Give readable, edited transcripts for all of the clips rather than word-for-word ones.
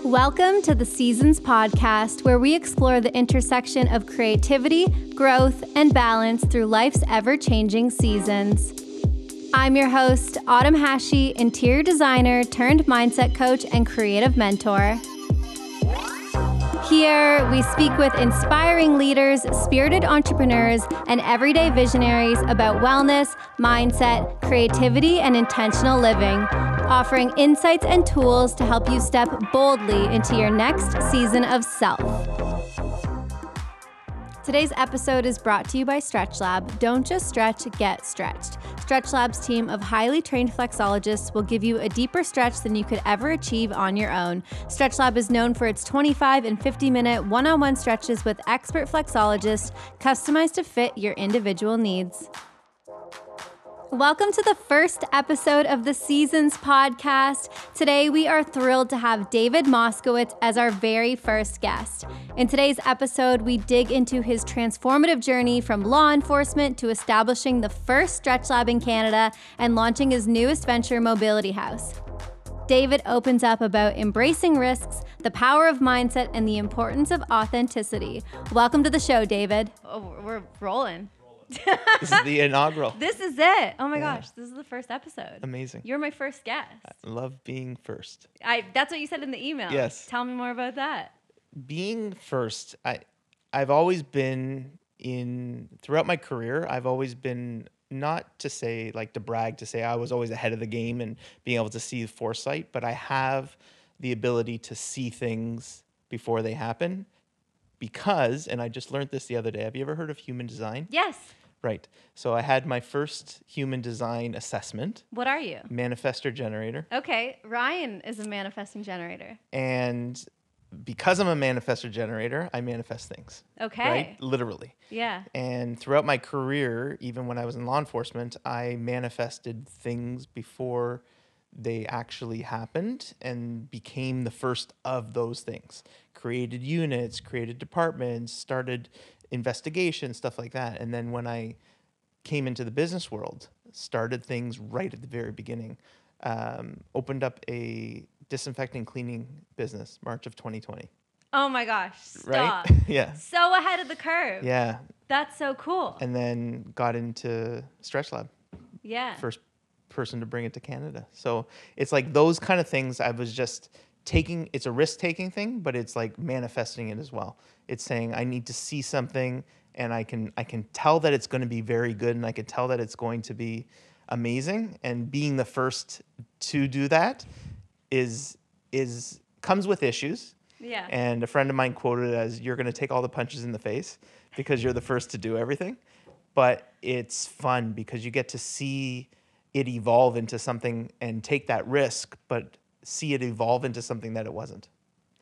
Welcome to the Seasons Podcast, where we explore the intersection of creativity, growth, and balance through life's ever-changing seasons. I'm your host, Autumn Hashi, interior designer turned mindset coach and creative mentor. Here, we speak with inspiring leaders, spirited entrepreneurs, and everyday visionaries about wellness, mindset, creativity, and intentional living, offering insights and tools to help you step boldly into your next season of self. Today's episode is brought to you by Stretchlab. Don't just stretch, get stretched. Stretchlab's team of highly trained flexologists will give you a deeper stretch than you could ever achieve on your own. Stretchlab is known for its 25 and 50-minute one-on-one stretches with expert flexologists customized to fit your individual needs. Welcome to the first episode of the Seasons Podcast. Today, we are thrilled to have David Moskowitz as our very first guest. In today's episode, we dig into his transformative journey from law enforcement to establishing the first Stretchlab in Canada and launching his newest venture, Mobility House. David opens up about embracing risks, the power of mindset, and the importance of authenticity. Welcome to the show, David. Oh, we're rolling. This is the inaugural. This is it. Oh my gosh, this is the first episode. Amazing. You're my first guest. I love being first. That's what you said in the email. Yes. Tell me more about that. Being first, I've always been throughout my career, I've always been, not to say, like to brag, to say I was always ahead of the game and being able to see the foresight, but I have the ability to see things before they happen because, and I just learned this the other day, have you ever heard of human design? Yes. Right. So I had my first human design assessment. What are you? Manifestor generator. Okay. Ryan is a manifesting generator. And because I'm a manifestor generator, I manifest things. Okay. Right? Literally. Yeah. And throughout my career, even when I was in law enforcement, I manifested things before they actually happened and became the first of those things. Created units, created departments, started investigations, stuff like that. And then when I came into the business world, started things right at the very beginning. Opened up a disinfecting cleaning business, March of 2020. Oh my gosh. Stop. Right? Yeah. So ahead of the curve. Yeah. That's so cool. And then got into Stretchlab. Yeah. First person to bring it to Canada. So it's like those kind of things I was just taking. It's a risk-taking thing, but it's like manifesting it as well. It's saying I need to see something and I can tell that it's going to be very good and I can tell that it's going to be amazing. And being the first to do that comes with issues. Yeah. And a friend of mine quoted it as, you're going to take all the punches in the face because you're the first to do everything. But it's fun because you get to see it evolve into something and take that risk, but see it evolve into something that it wasn't.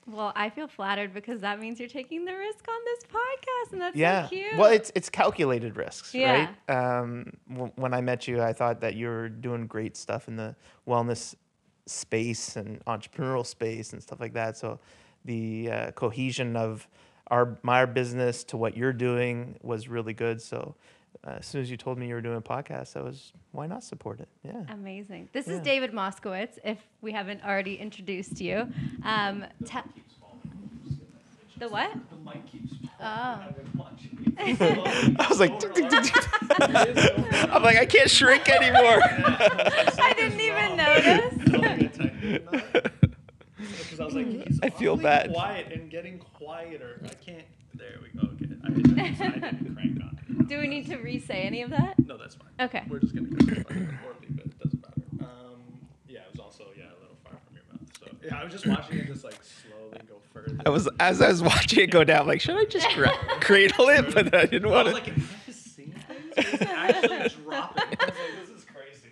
Well, I feel flattered because that means you're taking the risk on this podcast, and that's so cute. Well, it's calculated risks, yeah. Right? When I met you, I thought that you were doing great stuff in the wellness space and entrepreneurial space and stuff like that. So the cohesion of my business to what you're doing was really good. So as soon as you told me you were doing a podcast, why not support it? Yeah. Amazing. This is David Moskowitz, if we haven't already introduced you. The what? The mic keeps falling. Oh. I've been watching. I was like, I'm like, I can't shrink anymore. I didn't even notice. Because I was like, he's I feel awfully bad. quiet and getting quieter. I can't. There we go. Okay. I didn't crank on it. Do we need to re-say any of that? No, that's fine. Okay. We're just gonna go poorly, but it doesn't matter. Yeah, it was also a little far from your mouth. So yeah, I was just watching it just like slowly go further. As I was watching it go down, like, should I just cradle it? But I didn't want I to. was like, am I just seeing things? It's actually dropping. I was like, this is crazy.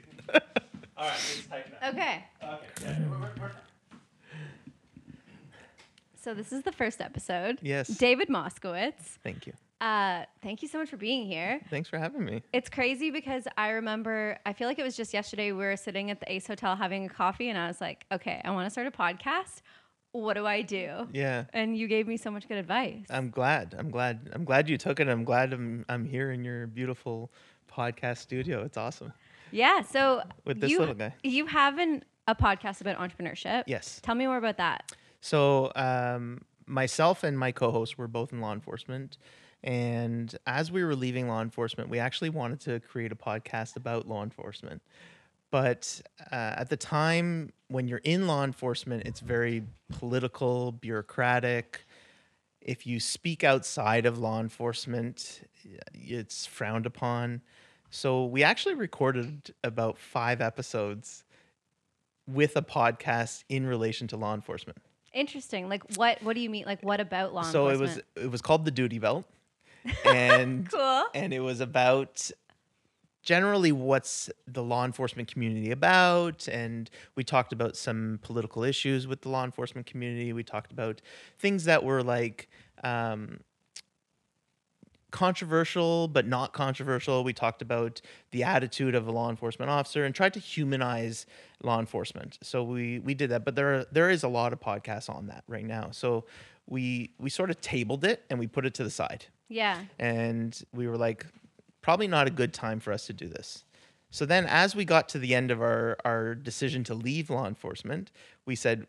All right, let's tighten up. Okay. Okay. Yeah, we're So this is the first episode. Yes. David Moskowitz. Thank you. Thank you so much for being here. Thanks for having me. It's crazy because I feel like it was just yesterday we were sitting at the Ace Hotel having a coffee and I was like, okay, I want to start a podcast. What do I do? Yeah. And you gave me so much good advice. I'm glad you took it. I'm glad I'm here in your beautiful podcast studio. It's awesome. Yeah. So with this little guy. You have a podcast about entrepreneurship. Yes. Tell me more about that. So myself and my co-host were both in law enforcement. And as we were leaving law enforcement, we actually wanted to create a podcast about law enforcement. But at the time, when you're in law enforcement, it's very political, bureaucratic. If you speak outside of law enforcement, it's frowned upon. So we actually recorded about 5 episodes with a podcast in relation to law enforcement. Interesting. Like what do you mean? Like what about law So enforcement? it was called The Duty Belt. And Cool. and it was about generally what's the law enforcement community about, and we talked about some political issues with the law enforcement community. We talked about things that were like controversial but not controversial. We talked about the attitude of a law enforcement officer and tried to humanize law enforcement. So we did that, but there is a lot of podcasts on that right now. So we sort of tabled it and we put it to the side. Yeah. And we were like, probably not a good time for us to do this. So then as we got to the end of our decision to leave law enforcement, we said,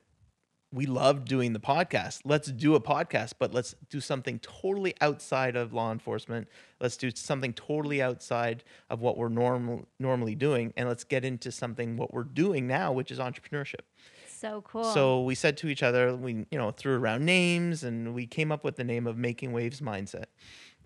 we love doing the podcast. Let's do a podcast, but let's do something totally outside of law enforcement. Let's do something totally outside of what we're normally doing. And let's get into something what we're doing now, which is entrepreneurship. So cool. So we said to each other, we threw around names, and we came up with the name of Making Waves Mindset.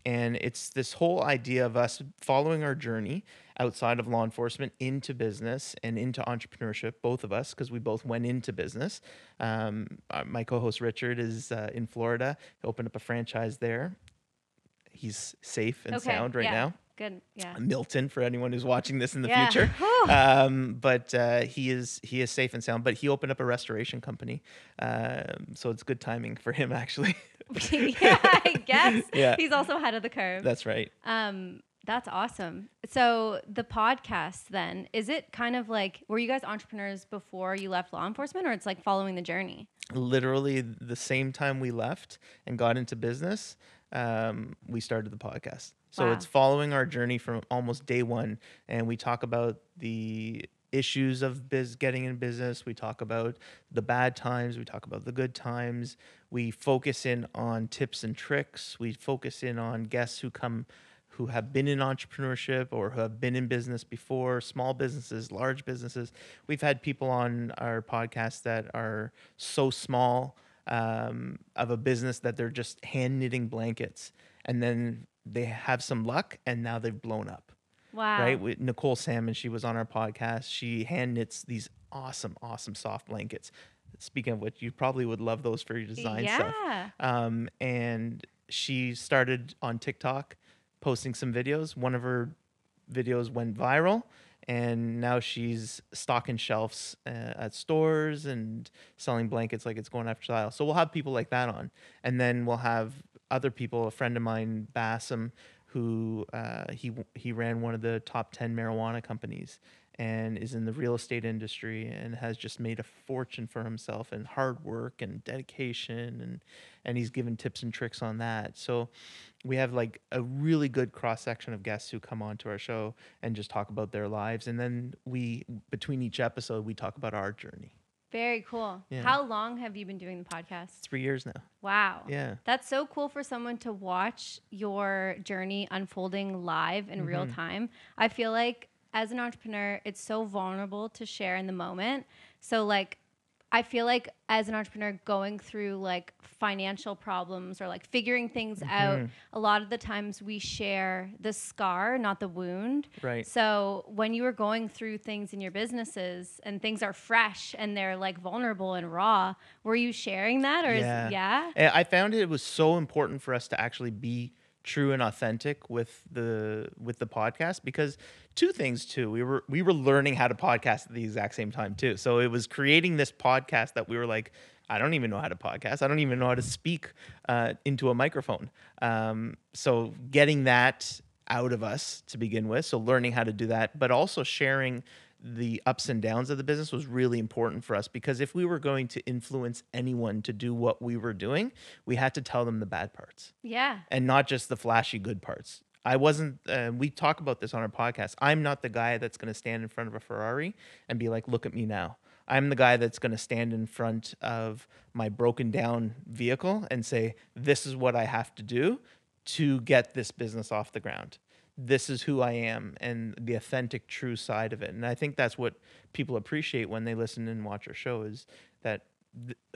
And it's this whole idea of us following our journey outside of law enforcement into business and into entrepreneurship, both of us, because we both went into business. My co-host Richard is in Florida. He opened up a franchise there. He's safe and sound right now. Good. Yeah. Milton, for anyone who's watching this in the Yeah. future. But he is safe and sound. But he opened up a restoration company. So it's good timing for him, actually. Yeah, I guess. Yeah. He's also ahead of the curve. That's right. That's awesome. So the podcast then, is it kind of like, were you guys entrepreneurs before you left law enforcement, or it's like following the journey? Literally the same time we left and got into business, we started the podcast. So Wow. it's following our journey from almost day one. And we talk about the issues of getting in business. We talk about the bad times. We talk about the good times. We focus in on tips and tricks. We focus in on guests who have been in entrepreneurship or who have been in business before, small businesses, large businesses. We've had people on our podcast that are so small of a business that they're just hand knitting blankets, and then they have some luck and now they've blown up. Wow. Right? With Nicole Salmon, she was on our podcast. She hand knits these awesome soft blankets. Speaking of which, you probably would love those for your design stuff. And she started on TikTok posting some videos. One of her videos went viral, and now she's stocking shelves at stores and selling blankets like it's going after style. So we'll have people like that on. And then we'll have other people, a friend of mine, Bassam, who he ran one of the top 10 marijuana companies and is in the real estate industry and has just made a fortune for himself and hard work and dedication, and he's given tips and tricks on that. So we have like a really good cross section of guests who come onto our show and just talk about their lives, and then between each episode we talk about our journey. Very cool. Yeah. How long have you been doing the podcast? 3 years now. Wow. Yeah. That's so cool for someone to watch your journey unfolding live in real time. I feel like as an entrepreneur, it's so vulnerable to share in the moment. So like, I feel like as an entrepreneur going through like financial problems or like figuring things out, a lot of the times we share the scar, not the wound. Right. So when you were going through things in your businesses and things are fresh and they're like vulnerable and raw, were you sharing that or yeah? And I found it was so important for us to actually be true and authentic with the podcast, because two things too. We were learning how to podcast at the exact same time too. So it was creating this podcast that we were like, I don't even know how to podcast. I don't even know how to speak into a microphone. So getting that out of us to begin with. So learning how to do that, but also sharing the ups and downs of the business was really important for us, because if we were going to influence anyone to do what we were doing, we had to tell them the bad parts. Yeah. And not just the flashy good parts. I wasn't, we talk about this on our podcast. I'm not the guy that's going to stand in front of a Ferrari and be like, look at me now. I'm the guy that's going to stand in front of my broken down vehicle and say, this is what I have to do to get this business off the ground. This is who I am, and the authentic, true side of it. And I think that's what people appreciate when they listen and watch our show, is that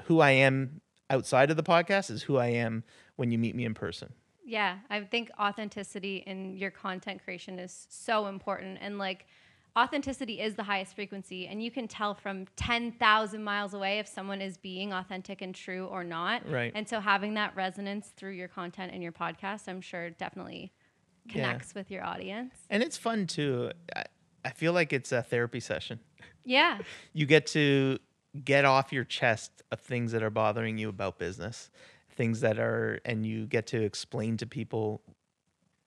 who I am outside of the podcast is who I am when you meet me in person. Yeah, I think authenticity in your content creation is so important. And like, authenticity is the highest frequency, and you can tell from 10,000 miles away if someone is being authentic and true or not. Right. And so having that resonance through your content and your podcast, I'm sure definitely connects with your audience. And it's fun too. I feel like it's a therapy session. Yeah. You get to get off your chest of things that are bothering you about business, things that are, and you get to explain to people,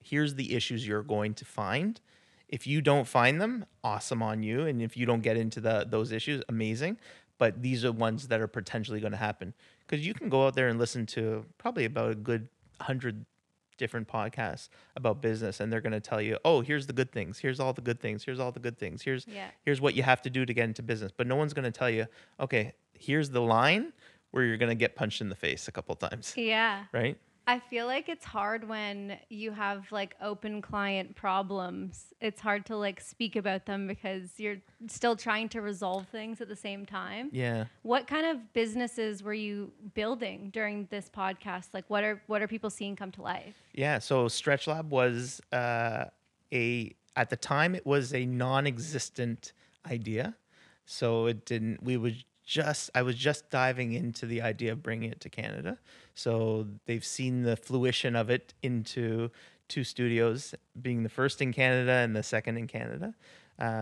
here's the issues you're going to find. If you don't find them, awesome on you. And if you don't get into those issues, amazing. But these are ones that are potentially going to happen. Because you can go out there and listen to probably about a good 100 different podcasts about business, and they're going to tell you, oh, here's the good things. Here's all the good things. Here's all the good things. Here's what you have to do to get into business. But no one's going to tell you, okay, here's the line where you're going to get punched in the face a couple times. Yeah. Right? I feel like it's hard when you have like open client problems. It's hard to like speak about them because you're still trying to resolve things at the same time. Yeah. What kind of businesses were you building during this podcast? Like what are people seeing come to life? Yeah. So Stretchlab was at the time it was a non-existent idea. So I was just diving into the idea of bringing it to Canada. So they've seen the fruition of it into 2 studios, being the first in Canada and the second in Canada.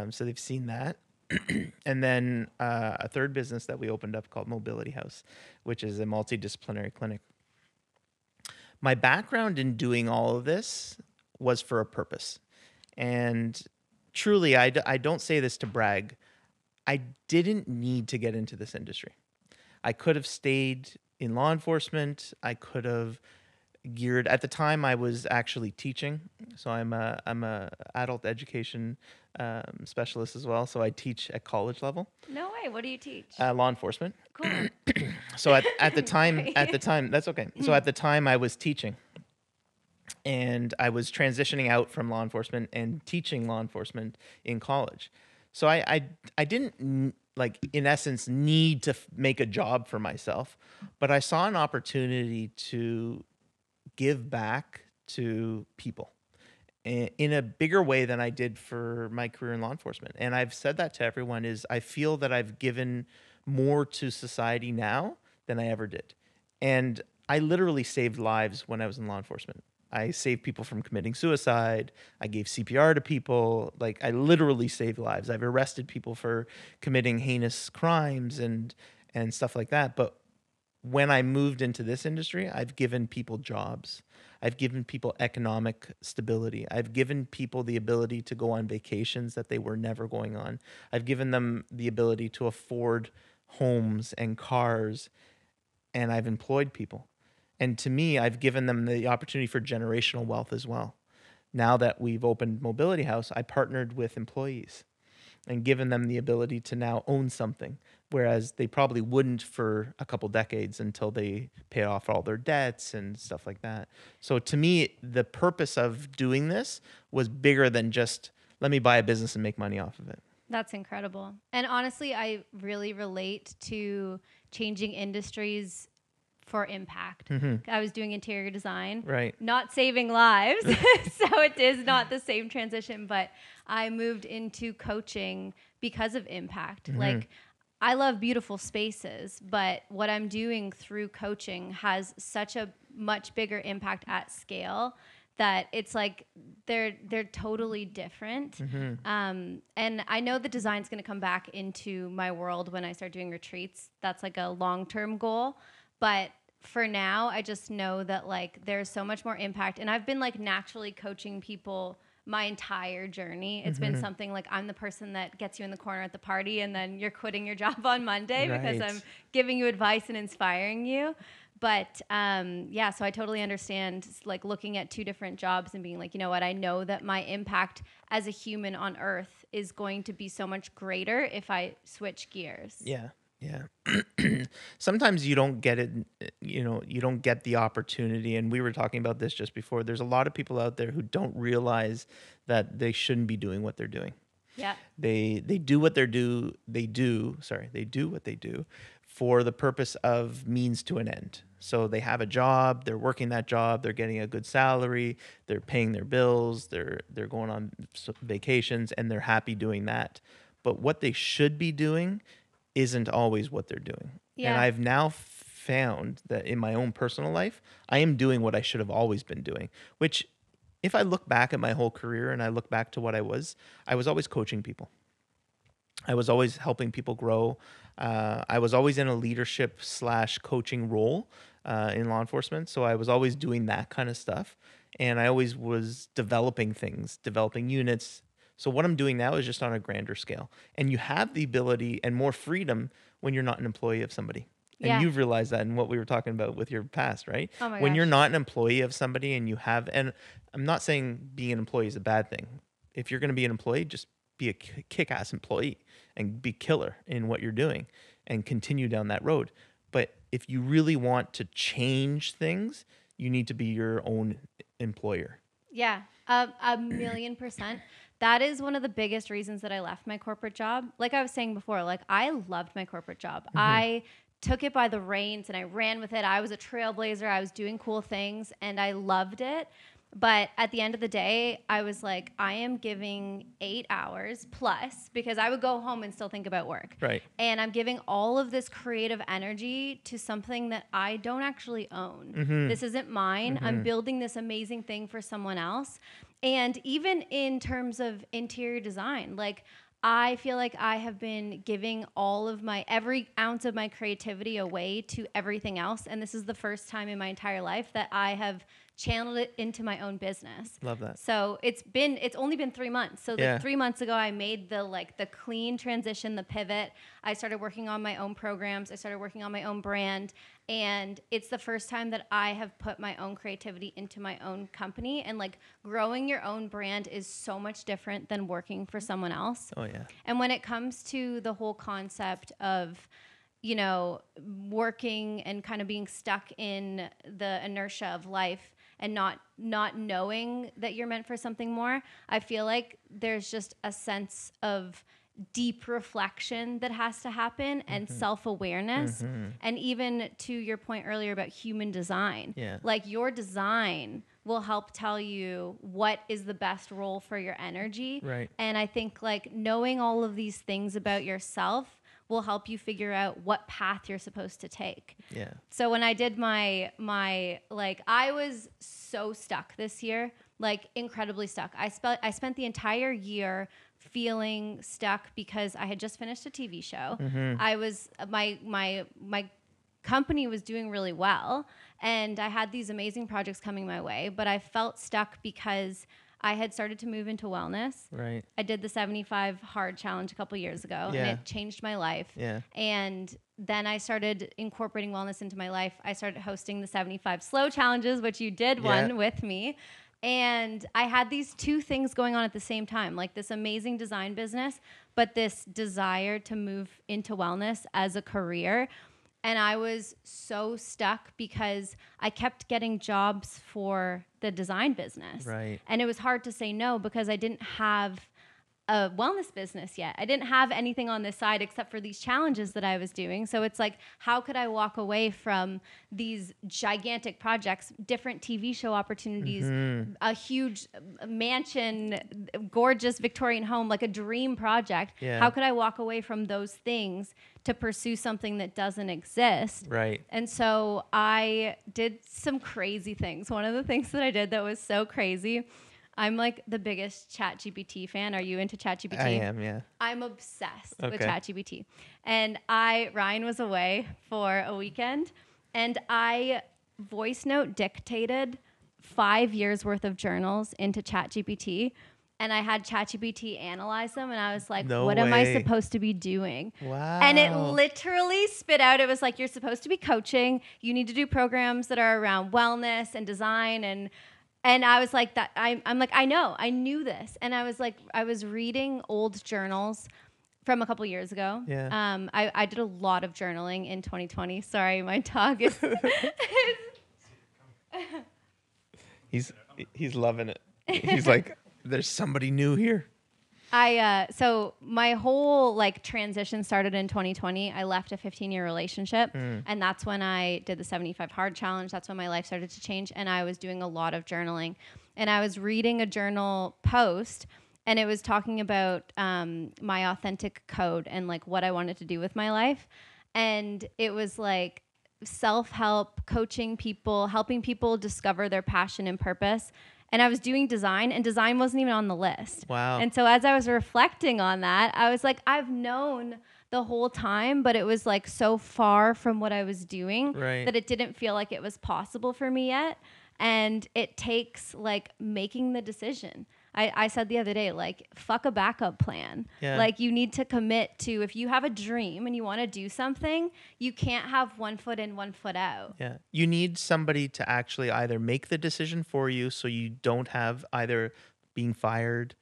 So they've seen that. And then a third business that we opened up called Mobility House, which is a multidisciplinary clinic. My background in doing all of this was for a purpose. And truly, I don't say this to brag. I didn't need to get into this industry. I could have stayed in law enforcement. I could have geared. At the time, I was actually teaching, so I'm a adult education specialist as well. So I teach at college level. No way. What do you teach? Law enforcement. Cool. So at the time, that's okay. So at the time, I was teaching, and I was transitioning out from law enforcement and teaching law enforcement in college. So I didn't, like, in essence, need to make a job for myself, but I saw an opportunity to give back to people in a bigger way than I did for my career in law enforcement. And I've said that to everyone, is I feel that I've given more to society now than I ever did. And I literally saved lives when I was in law enforcement. I saved people from committing suicide. I gave CPR to people. Like, I literally saved lives. I've arrested people for committing heinous crimes and stuff like that. But when I moved into this industry, I've given people jobs. I've given people economic stability. I've given people the ability to go on vacations that they were never going on. I've given them the ability to afford homes and cars, and I've employed people. And to me, I've given them the opportunity for generational wealth as well. Now that we've opened Mobility House, I partnered with employees and given them the ability to now own something, whereas they probably wouldn't for a couple decades until they pay off all their debts and stuff like that. So to me, the purpose of doing this was bigger than just, let me buy a business and make money off of it. That's incredible. And honestly, I really relate to changing industries for impact. Mm-hmm. I was doing interior design, Right. Not saving lives. So it is not the same transition, but I moved into coaching because of impact. Mm-hmm. Like, I love beautiful spaces, but what I'm doing through coaching has such a much bigger impact at scale that it's like they're totally different. Mm-hmm. And I know the design's going to come back into my world when I start doing retreats. That's like a long-term goal. But for now, I just know that like there's so much more impact. And I've been like naturally coaching people my entire journey. It's been something like I'm the person that gets you in the corner at the party and then you're quitting your job on Monday because I'm giving you advice and inspiring you. But yeah, so I totally understand like looking at two different jobs and being like, you know what, I know that my impact as a human on earth is going to be so much greater if I switch gears. Yeah. Yeah. Sometimes you don't get it, you don't get the opportunity. And we were talking about this just before. There's a lot of people out there who don't realize that they shouldn't be doing what they're doing. Yeah. They do what they do what they do for the purpose of means to an end. So they have a job, they're working that job, they're getting a good salary, they're paying their bills, they're going on vacations, and they're happy doing that. But what they should be doing isn't always what they're doing. Yeah. And I've now found that in my own personal life, I am doing what I should have always been doing, which if I look back at my whole career and I look back to what I was always coaching people. I was always helping people grow. I was always in a leadership / coaching role in law enforcement. So I was always doing that kind of stuff. And I always was developing things, developing units. So what I'm doing now is just on a grander scale. And you have the ability and more freedom when you're not an employee of somebody. And Yeah. you've realized that in what we were talking about with your past, right? Oh my When gosh. you're not an employee of somebody and you have, and I'm not saying being an employee is a bad thing. If you're going to be an employee, just be a kick-ass employee and be killer in what you're doing and continue down that road. But if you really want to change things, you need to be your own employer. Yeah, 1,000,000%. That is one of the biggest reasons that I left my corporate job. Like I was saying before, like I loved my corporate job. I took it by the reins and I ran with it. I was a trailblazer. I was doing cool things and I loved it. But at the end of the day, I was like, I am giving 8 hours plus because I would go home and still think about work. Right. And I'm giving all of this creative energy to something that I don't actually own. This isn't mine. I'm building this amazing thing for someone else. And even in terms of interior design, like I feel like I have been giving every ounce of my creativity away to everything else. And this is the first time in my entire life that I have channeled it into my own business. Love that. So it's only been 3 months. So Yeah. 3 months ago, I made the clean transition, the pivot. I started working on my own programs. I started working on my own brand. And it's the first time that I have put my own creativity into my own company. And like growing your own brand is so much different than working for someone else. Oh, yeah. And when it comes to the whole concept of, you know, working and kind of being stuck in the inertia of life and not knowing that you're meant for something more, I feel like there's just a sense of deep reflection that has to happen and self-awareness. And even to your point earlier about human design, Yeah. like your design will help tell you what is the best role for your energy. Right. And I think like knowing all of these things about yourself will help you figure out what path you're supposed to take. Yeah. So when I did my like I was so stuck this year, like incredibly stuck. I spent the entire year feeling stuck because I had just finished a TV show. I was my company was doing really well and I had these amazing projects coming my way, but I felt stuck because I had started to move into wellness. Right. I did the 75 hard challenge a couple years ago Yeah. and it changed my life. Yeah. And then I started incorporating wellness into my life. I started hosting the 75 slow challenges, which you did one with me. And I had these two things going on at the same time, like this amazing design business, but this desire to move into wellness as a career. And I was so stuck because I kept getting jobs for the design business. Right. And it was hard to say no because I didn't have a wellness business yet. I didn't have anything on this side except for these challenges that I was doing. So it's like, how could I walk away from these gigantic projects, different TV show opportunities, a huge mansion, gorgeous Victorian home, like a dream project? Yeah. How could I walk away from those things to pursue something that doesn't exist? Right. And so I did some crazy things. One of the things that I did that was so crazy, I'm like the biggest ChatGPT fan. Are you into ChatGPT? I am, yeah. I'm obsessed with Okay. ChatGPT. And Ryan was away for a weekend and I voice note dictated 5 years worth of journals into ChatGPT. and I had ChatGPT analyze them, and I was like, No what am I way. supposed to be doing? Wow. And it literally spit out, it was like, you're supposed to be coaching. You need to do programs that are around wellness and design. And I was like, I'm like, I knew this. And I was like, I was reading old journals from a couple years ago. Yeah. I did a lot of journaling in 2020. Sorry, my dog is... He's loving it. He's like, there's somebody new here. So my whole like transition started in 2020. I left a 15-year relationship, and that's when I did the 75 hard challenge. That's when my life started to change, and I was doing a lot of journaling. And I was reading a journal post, and it was talking about my authentic code and like what I wanted to do with my life. And it was like self-help, coaching people, helping people discover their passion and purpose. And I was doing design, and design wasn't even on the list. Wow. And so as I was reflecting on that, I was like, I've known the whole time, but it was like so far from what I was doing that it didn't feel like it was possible for me yet. And it takes like making the decision. I said the other day, like, fuck a backup plan. Yeah. Like, you need to commit to, if you have a dream and you want to do something, you can't have 1 foot in, 1 foot out. Yeah. You need somebody to actually either make the decision for you so you don't have either being fired,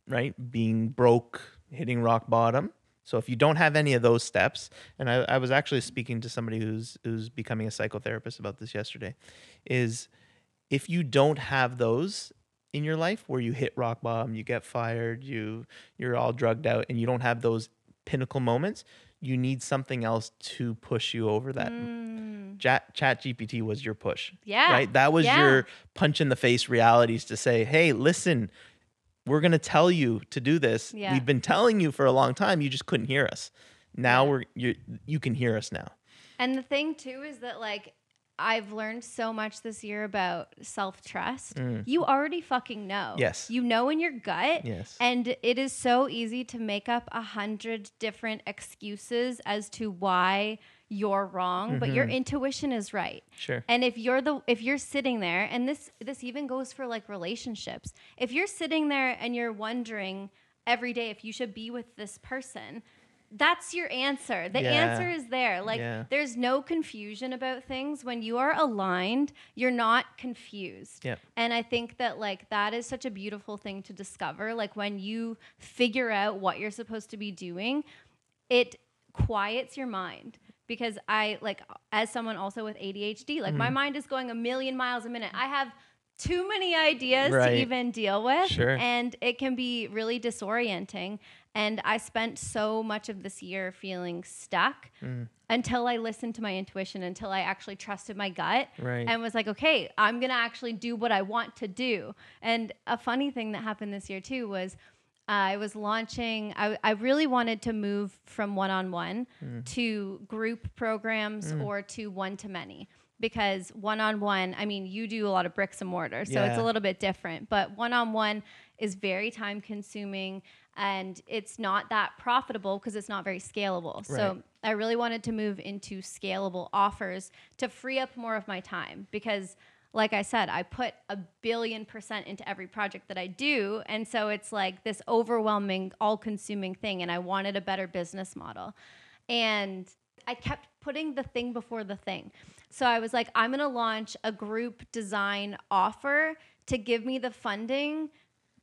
right? Being broke, hitting rock bottom. So if you don't have any of those steps, and I was actually speaking to somebody who's becoming a psychotherapist about this yesterday, is if you don't have those in your life where you hit rock bottom, you get fired, you're all drugged out, and you don't have those pinnacle moments, you need something else to push you over that. Chat GPT was your push. Yeah. Right? That was your punch in the face realities to say, hey, listen, we're going to tell you to do this. Yeah. We've been telling you for a long time. You just couldn't hear us. Now you can hear us now. And the thing too is that like, I've learned so much this year about self-trust. You already fucking know. Yes. You know in your gut. Yes. And it is so easy to make up 100 different excuses as to why you're wrong, but your intuition is right. Sure. And if you're sitting there, and this even goes for like relationships. If you're sitting there and you're wondering every day if you should be with this person, that's your answer. The answer is there. Like there's no confusion about things. When you are aligned, you're not confused. Yeah. And I think that like that is such a beautiful thing to discover. Like when you figure out what you're supposed to be doing, it quiets your mind. Because I like, as someone also with ADHD, like my mind is going a million miles a minute. I have too many ideas to even deal with. Sure. And it can be really disorienting. And I spent so much of this year feeling stuck until I listened to my intuition, until I actually trusted my gut and was like, okay, I'm going to actually do what I want to do. And a funny thing that happened this year too was I was launching, I really wanted to move from one-on-one to group programs or to one-to-many. Because one-on-one, I mean, you do a lot of bricks and mortar, so it's a little bit different. But one-on-one is very time-consuming, and it's not that profitable because it's not very scalable. So I really wanted to move into scalable offers to free up more of my time. Because, like I said, I put 1,000,000,000% into every project that I do. And so it's like this overwhelming, all-consuming thing, and I wanted a better business model. And I kept putting the thing before the thing. So I was like, I'm going to launch a group design offer to give me the funding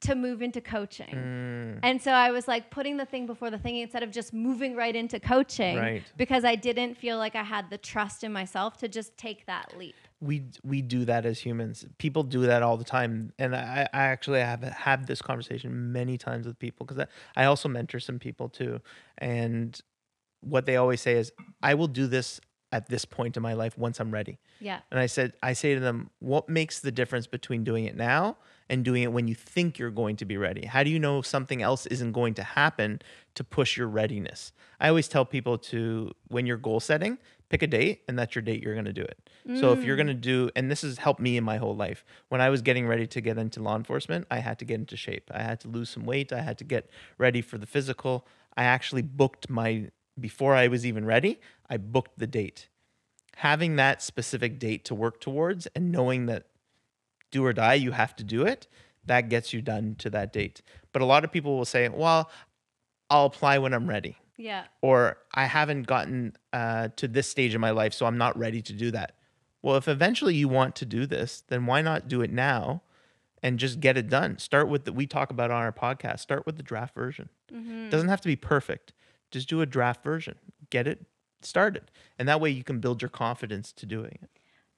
to move into coaching. And so I was like putting the thing before the thing instead of just moving right into coaching because I didn't feel like I had the trust in myself to just take that leap. We do that as humans. People do that all the time. And I actually have had this conversation many times with people because I also mentor some people too. And what they always say is, I will do this at this point in my life once I'm ready. Yeah. And I say to them, what makes the difference between doing it now and doing it when you think you're going to be ready? How do you know something else isn't going to happen to push your readiness? I always tell people to, when you're goal setting, pick a date and that's your date you're going to do it. So if you're going to do, and this has helped me in my whole life. When I was getting ready to get into law enforcement, I had to get into shape. I had to lose some weight. I had to get ready for the physical. I actually booked before I was even ready, I booked the date. Having that specific date to work towards and knowing that do or die, you have to do it, that gets you done to that date. But a lot of people will say, well, I'll apply when I'm ready. Yeah. Or I haven't gotten to this stage in my life, so I'm not ready to do that. Well, if eventually you want to do this, then why not do it now and just get it done? Start with we talk about on our podcast, start with the draft version. It doesn't have to be perfect. Just do a draft version. Get it started. And that way you can build your confidence to doing it.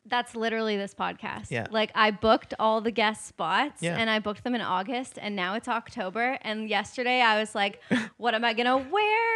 That's literally this podcast. Yeah. Like I booked all the guest spots Yeah. and I booked them in August and now it's October. And yesterday I was like, what am I going to wear?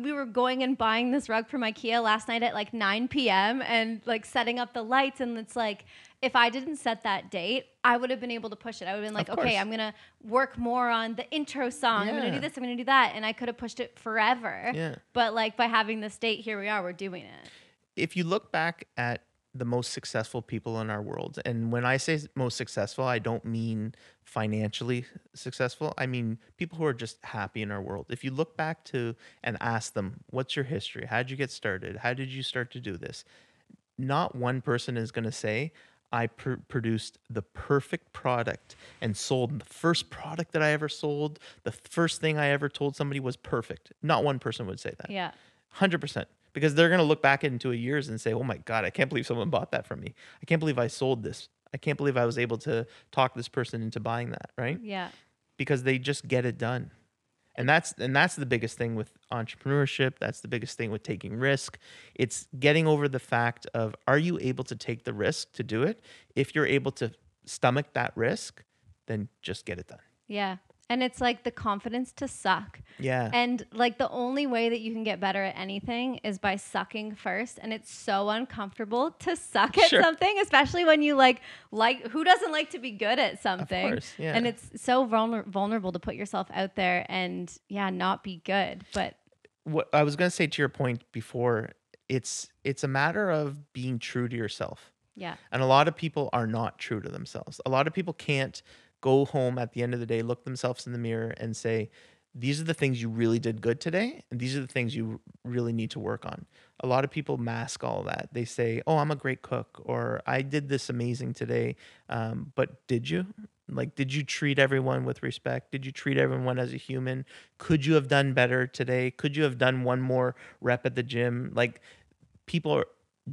We were going and buying this rug from IKEA last night at like 9 p.m. and like setting up the lights. And it's like, if I didn't set that date, I would have been able to push it. I would have been like, okay, I'm going to work more on the intro song. I'm going to do this. I'm going to do that. And I could have pushed it forever. Yeah. But like by having this date, here we are, we're doing it. If you look back at the most successful people in our world, and when I say most successful, I don't mean financially successful. I mean people who are just happy in our world. If you look back to and ask them, what's your history? How did you get started? How did you start to do this? Not one person is going to say, I produced the perfect product and sold the first product that I ever sold. The first thing I ever told somebody was perfect. Not one person would say that. Yeah. 100%. Because they're going to look back into a years and say, oh my God, I can't believe someone bought that from me. I can't believe I sold this. I can't believe I was able to talk this person into buying that, right? Yeah. Because they just get it done. And that's the biggest thing with entrepreneurship. That's the biggest thing with taking risk. It's getting over the fact of, are you able to take the risk to do it? If you're able to stomach that risk, then just get it done. Yeah. And it's like the confidence to suck. Yeah. And like the only way that you can get better at anything is by sucking first. And it's so uncomfortable to suck at something, especially when you like who doesn't like to be good at something? Of course, yeah. And it's so vulnerable to put yourself out there and not be good. But what I was going to say to your point before, it's a matter of being true to yourself. yeah. And a lot of people are not true to themselves. A lot of people can't go home at the end of the day, look themselves in the mirror and say, these are the things you really did good today. And these are the things you really need to work on. A lot of people mask all that. They say, oh, I'm a great cook, or I did this amazing today. But did you? Like, did you treat everyone with respect? Did you treat everyone as a human? Could you have done better today? Could you have done one more rep at the gym? Like, people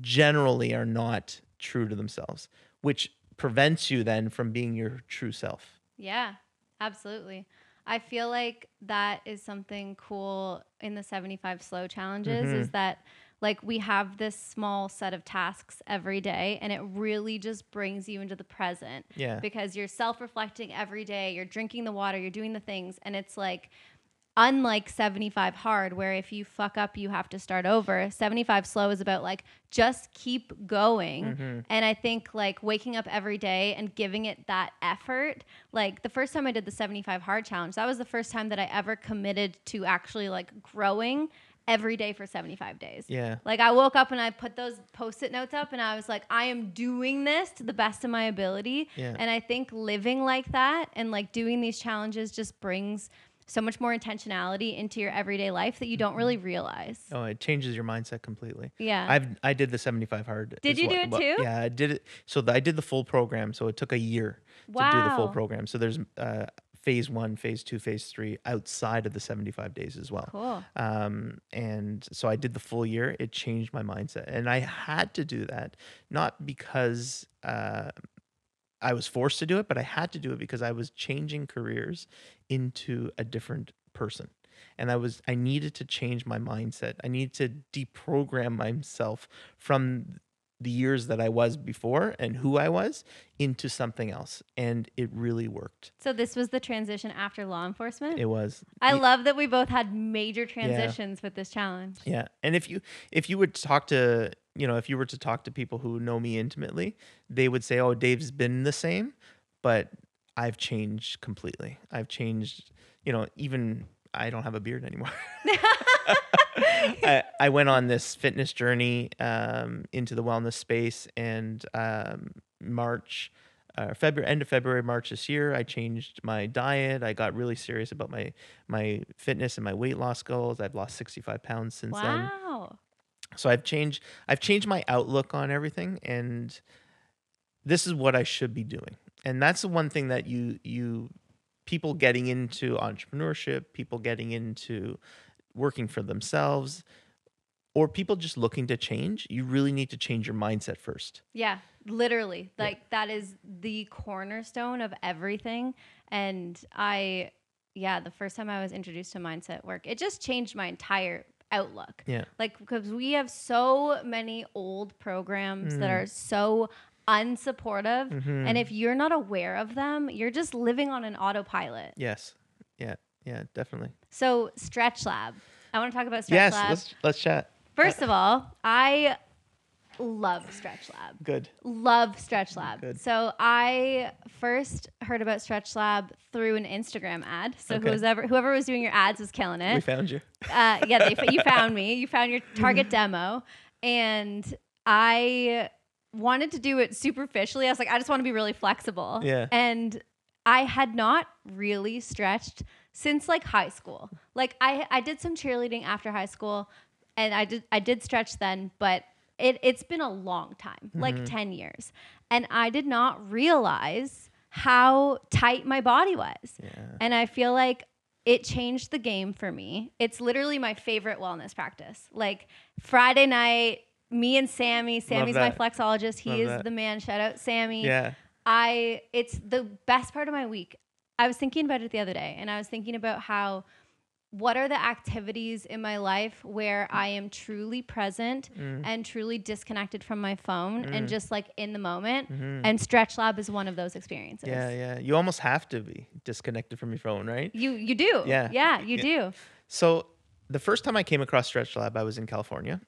generally are not true to themselves, which prevents you then from being your true self. Yeah, absolutely. I feel like that is something cool in the 75 slow challenges is that like we have this small set of tasks every day and it really just brings you into the present. Yeah. Because you're self-reflecting every day, you're drinking the water, you're doing the things, and it's like unlike 75 hard, where if you fuck up, you have to start over. 75 slow is about like, just keep going. And I think like waking up every day and giving it that effort, like the first time I did the 75 hard challenge, that was the first time that I ever committed to actually like growing every day for 75 days. Yeah. Like I woke up and I put those Post-it notes up and I was like, I am doing this to the best of my ability. Yeah. And I think living like that and like doing these challenges just brings so much more intentionality into your everyday life that you don't really realize. Oh, it changes your mindset completely. Yeah. I did the 75 hard. Did you do it too? Yeah, I did it. So I did the full program. So it took a year to do the full program. So there's phase 1, phase 2, phase 3 outside of the 75 days as well. Cool. And so I did the full year. It changed my mindset. And I had to do that, not because I was forced to do it, but I had to do it because I was changing careers into a different person. And I needed to change my mindset. I needed to deprogram myself from the years that I was before and who I was into something else. And it really worked. So this was the transition after law enforcement? It was. I love that we both had major transitions with this challenge. Yeah. And if you would talk to, if you were to talk to people who know me intimately, they would say, oh, Dave's been the same, but I've changed completely. I've changed, even I don't have a beard anymore. I went on this fitness journey into the wellness space, and end of February, March this year, I changed my diet. I got really serious about my fitness and my weight loss goals. I've lost 65 pounds since then. Wow. So I've changed my outlook on everything, and this is what I should be doing. And that's the one thing that people getting into entrepreneurship, people getting into working for themselves, or people just looking to change, you really need to change your mindset first. Yeah, literally. Like that is the cornerstone of everything. And the first time I was introduced to mindset work, it just changed my entire outlook. Yeah. Like, because we have so many old programs that are so unsupportive. Mm-hmm. And if you're not aware of them, you're just living on an autopilot. Yes. Yeah, definitely. So Stretchlab. I want to talk about Stretchlab. Yes, let's chat. First of all, I love Stretchlab. Good. Love Stretchlab. Good. So I first heard about Stretchlab through an Instagram ad. So Okay. whoever was doing your ads was killing it. We found you. You found me. You found your target demo. And I wanted to do it superficially. I was like, I just want to be really flexible. Yeah. And I had not really stretched since like high school. Like I did some cheerleading after high school, and I did stretch then, but it's been a long time, like 10 years. And I did not realize how tight my body was. Yeah. And I feel like it changed the game for me. It's literally my favorite wellness practice. Like Friday night, me and Sammy's my flexologist. He is the man. Shout out Sammy. Yeah. It's the best part of my week. I was thinking about it the other day, and I was thinking about what are the activities in my life where I am truly present and truly disconnected from my phone and just like in the moment. And Stretchlab is one of those experiences. Yeah. You almost have to be disconnected from your phone, right? You do. Yeah. You do. So the first time I came across Stretchlab, I was in California,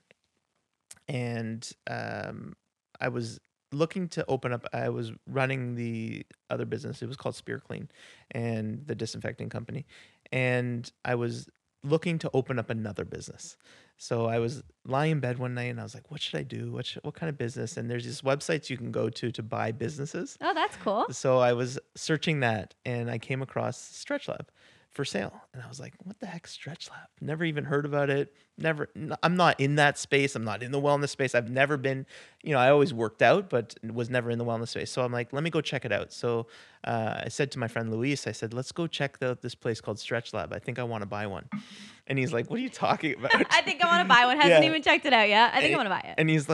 and I was looking to open up. I was running the other business. It was called Spear Clean, and the disinfecting company. And I was looking to open up another business. So I was lying in bed one night, and I was like, what should I do? What kind of business? And there's these websites you can go to buy businesses. Oh, that's cool. So I was searching that, and I came across Stretchlab for sale. And I was like, what the heck, Stretchlab? Never even heard about it. I'm not in that space. I'm not in the wellness space. I've never been, I always worked out, but was never in the wellness space. So I'm like, let me go check it out. So I said to my friend Luis, I said, let's go check out this place called Stretchlab. I think I want to buy one. And he's like, what are you talking about? I think I want to buy one. Hasn't even checked it out yet. I think I want to buy it. And he's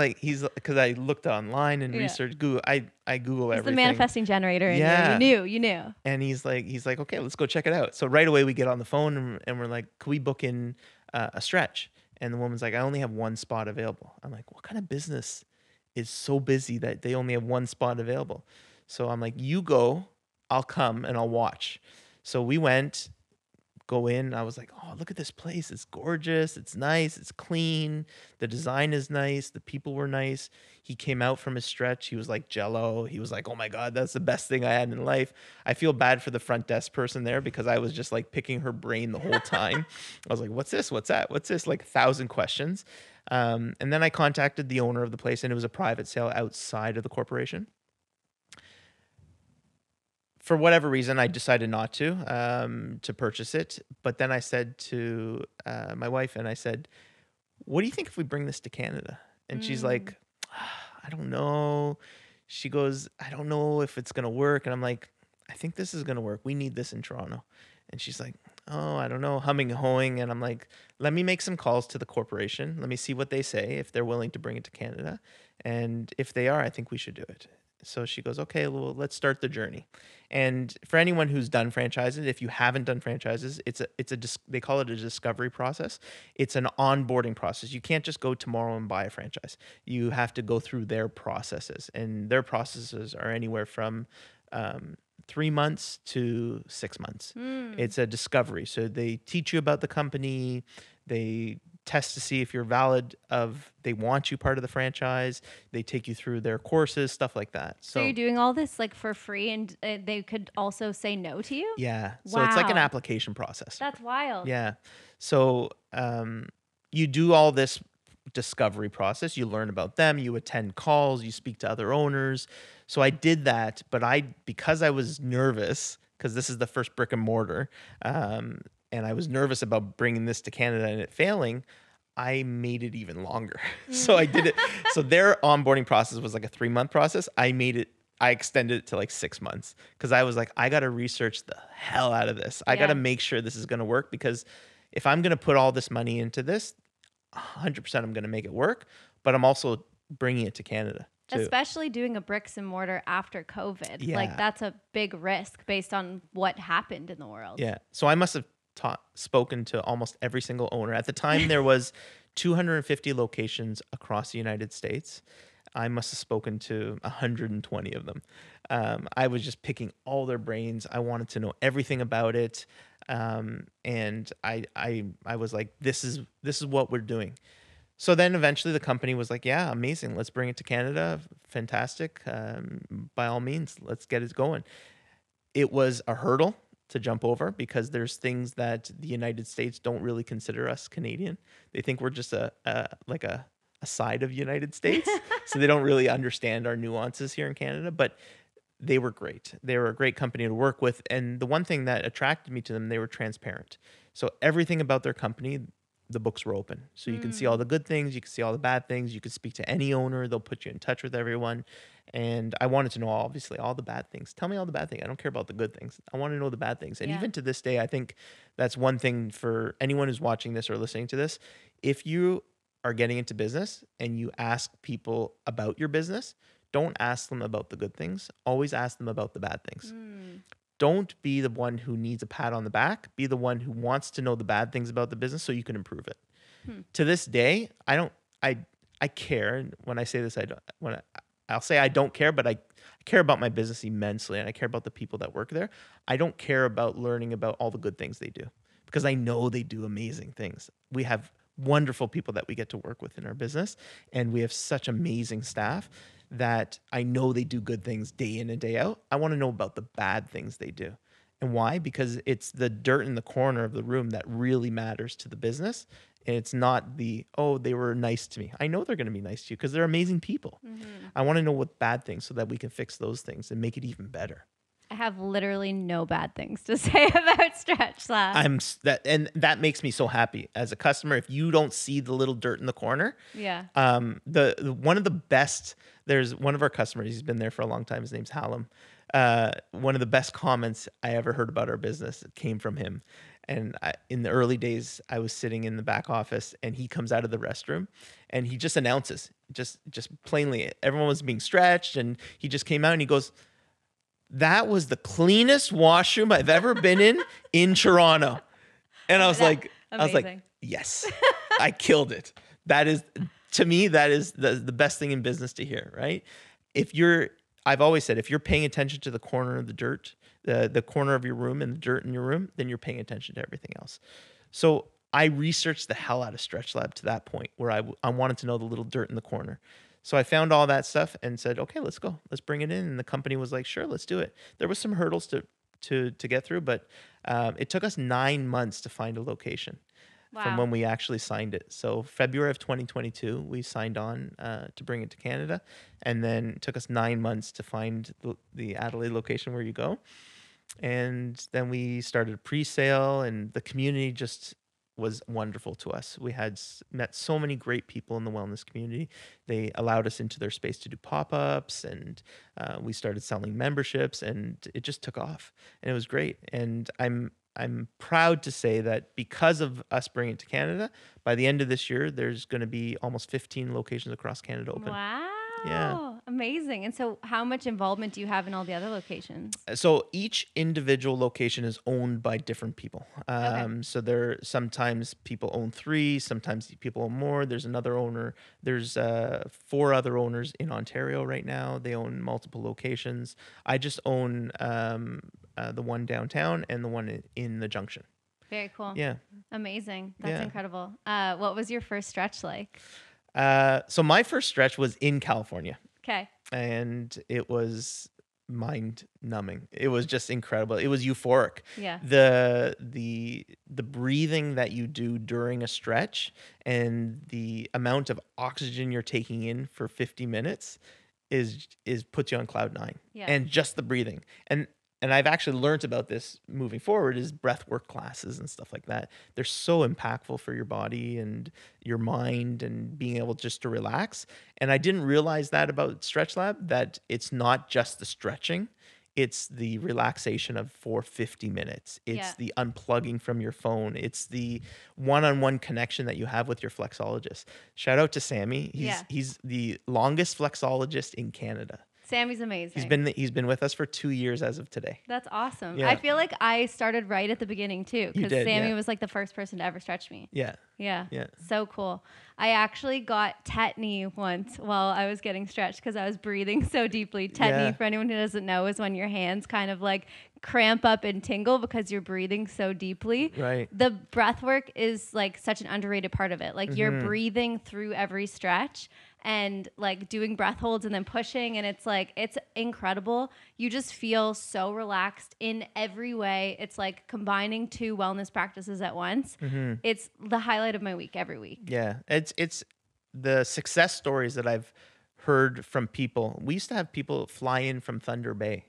because I looked online and researched Google. I Google everything. It's the manifesting generator in you. You knew. And he's like, okay, let's go check it out. So right away we get on the phone and we're like, can we book in a stretch? And the woman's like, I only have one spot available. I'm like, what kind of business is so busy that they only have one spot available? So I'm like, you go, I'll come and I'll watch. So we go in. I was like, oh, look at this place. It's gorgeous. It's nice. It's clean. The design is nice. The people were nice. He came out from his stretch. He was like jello. He was like, oh my God, that's the best thing I had in life. I feel bad for the front desk person there because I was just like picking her brain the whole time. I was like, what's this? What's that? What's this? Like 1,000 questions. And then I contacted the owner of the place, and it was a private sale outside of the corporation. For whatever reason, I decided not to purchase it. But then I said to my wife, and I said, what do you think if we bring this to Canada? And she's like, I don't know. She goes, I don't know if it's going to work. And I'm like, I think this is going to work. We need this in Toronto. And she's like, oh, I don't know, humming and hawing. And I'm like, let me make some calls to the corporation. Let me see what they say, if they're willing to bring it to Canada. And if they are, I think we should do it. So she goes, okay, well, let's start the journey. And for anyone who's done franchises, if you haven't done franchises, they call it a discovery process. It's an onboarding process. You can't just go tomorrow and buy a franchise. You have to go through their processes, and their processes are anywhere from 3 months to 6 months. It's a discovery. So they teach you about the company. They test to see if you're valid they want you part of the franchise. They take you through their courses, stuff like that. So you're doing all this like for free, and they could also say no to you? Yeah. So it's like an application process. That's wild. Yeah. So you do all this discovery process. You learn about them. You attend calls. You speak to other owners. So I did that, but because I was nervous, because this is the first brick and mortar, and I was nervous about bringing this to Canada and it failing, I made it even longer. So I did it. So their onboarding process was like a 3-month process. I made it I extended it to like 6 months because I was like, I got to research the hell out of this. I got to make sure this is going to work, because if I'm going to put all this money into this, 100% I'm going to make it work, but I'm also bringing it to Canada too. Especially doing a bricks and mortar after COVID. Yeah. Like that's a big risk based on what happened in the world. Yeah. So I must have spoken to almost every single owner. At the time, there was 250 locations across the United States. I must have spoken to 120 of them. I was just picking all their brains. I wanted to know everything about it. And I was like, this is what we're doing. So then eventually the company was like, yeah, amazing. Let's bring it to Canada. Fantastic. By all means, let's get it going. It was a hurdle to jump over because there's things that the United States don't really consider us Canadian. They think we're just a side of United States. So they don't really understand our nuances here in Canada, but they were great. They were a great company to work with. And the one thing that attracted me to them, they were transparent. So everything about their company, the books were open. So you can see all the good things, you can see all the bad things, you can speak to any owner, they'll put you in touch with everyone. And I wanted to know, obviously, all the bad things. Tell me all the bad things. I don't care about the good things. I want to know the bad things. And even to this day, I think that's one thing for anyone who's watching this or listening to this. If you are getting into business and you ask people about your business, don't ask them about the good things. Always ask them about the bad things. Don't be the one who needs a pat on the back. Be the one who wants to know the bad things about the business so you can improve it. To this day, I care. And when I say this, I'll say I don't care, but I care about my business immensely, and I care about the people that work there. I don't care about learning about all the good things they do, because I know they do amazing things. We have wonderful people that we get to work with in our business, and we have such amazing staff that I know they do good things day in and day out. I want to know about the bad things they do. And why? Because it's the dirt in the corner of the room that really matters to the business. And it's not they were nice to me. I know they're going to be nice to you because they're amazing people. I want to know what bad things so that we can fix those things and make it even better. I have literally no bad things to say about Stretchlab. That makes me so happy as a customer. If you don't see the little dirt in the corner, the one of the best. There's one of our customers. He's been there for a long time. His name's Hallam. One of the best comments I ever heard about our business came from him. And in the early days, I was sitting in the back office, and he comes out of the restroom, and he just announces, just plainly, everyone was being stretched, and he just came out and he goes, "That was the cleanest washroom I've ever been in Toronto." And I was like, yes, I killed it. That is, to me, that is the best thing in business to hear, right? I've always said, if you're paying attention to the corner of the dirt, the corner of your room and the dirt in your room, then you're paying attention to everything else. So I researched the hell out of Stretchlab to that point where I wanted to know the little dirt in the corner. So I found all that stuff and said, okay, let's go. Let's bring it in. And the company was like, sure, let's do it. There was some hurdles to get through, but it took us 9 months to find a location. From when we actually signed it. So February of 2022, we signed on to bring it to Canada. And then it took us 9 months to find the Adelaide location where you go. And then we started a pre-sale, and the community just was wonderful to us. We had met so many great people in the wellness community. They allowed us into their space to do pop-ups, and we started selling memberships, and it just took off. And it was great. And I'm proud to say that because of us bringing it to Canada, by the end of this year, there's going to be almost 15 locations across Canada open. Wow. Yeah. Amazing. And so how much involvement do you have in all the other locations? So each individual location is owned by different people. So sometimes people own 3, sometimes people own more. There's another owner. There's 4 other owners in Ontario right now. They own multiple locations. I just own the one downtown and the one in the Junction. Very cool. Yeah. Amazing. That's incredible. What was your first stretch like? So my first stretch was in California. Okay. And it was mind numbing. It was just incredible. It was euphoric. Yeah. The breathing that you do during a stretch and the amount of oxygen you're taking in for 50 minutes is puts you on cloud 9. Yeah. And just the breathing. And and I've actually learned about this moving forward, is breath work classes and stuff like that. They're so impactful for your body and your mind and being able just to relax. And I didn't realize that about Stretchlab, that it's not just the stretching. It's the relaxation of for 50 minutes. It's Yeah. the unplugging from your phone. It's the one-on-one connection that you have with your flexologist. Shout out to Sammy. He's the longest flexologist in Canada. Sammy's amazing. He's been with us for 2 years as of today. That's awesome. Yeah. I feel like I started right at the beginning too, because Sammy yeah. was like the first person to ever stretch me. Yeah. Yeah. Yeah. So cool. I actually got tetany once while I was getting stretched because I was breathing so deeply. Tetany, Yeah. for anyone who doesn't know, is when your hands kind of like cramp up and tingle because you're breathing so deeply. Right. The breath work is like such an underrated part of it. Like you're breathing through every stretch and like doing breath holds and then pushing, and it's like, it's incredible. You just feel so relaxed in every way. It's like combining 2 wellness practices at once. It's the highlight of my week every week. Yeah. It's the success stories that I've heard from people. We used to have people fly in from Thunder Bay.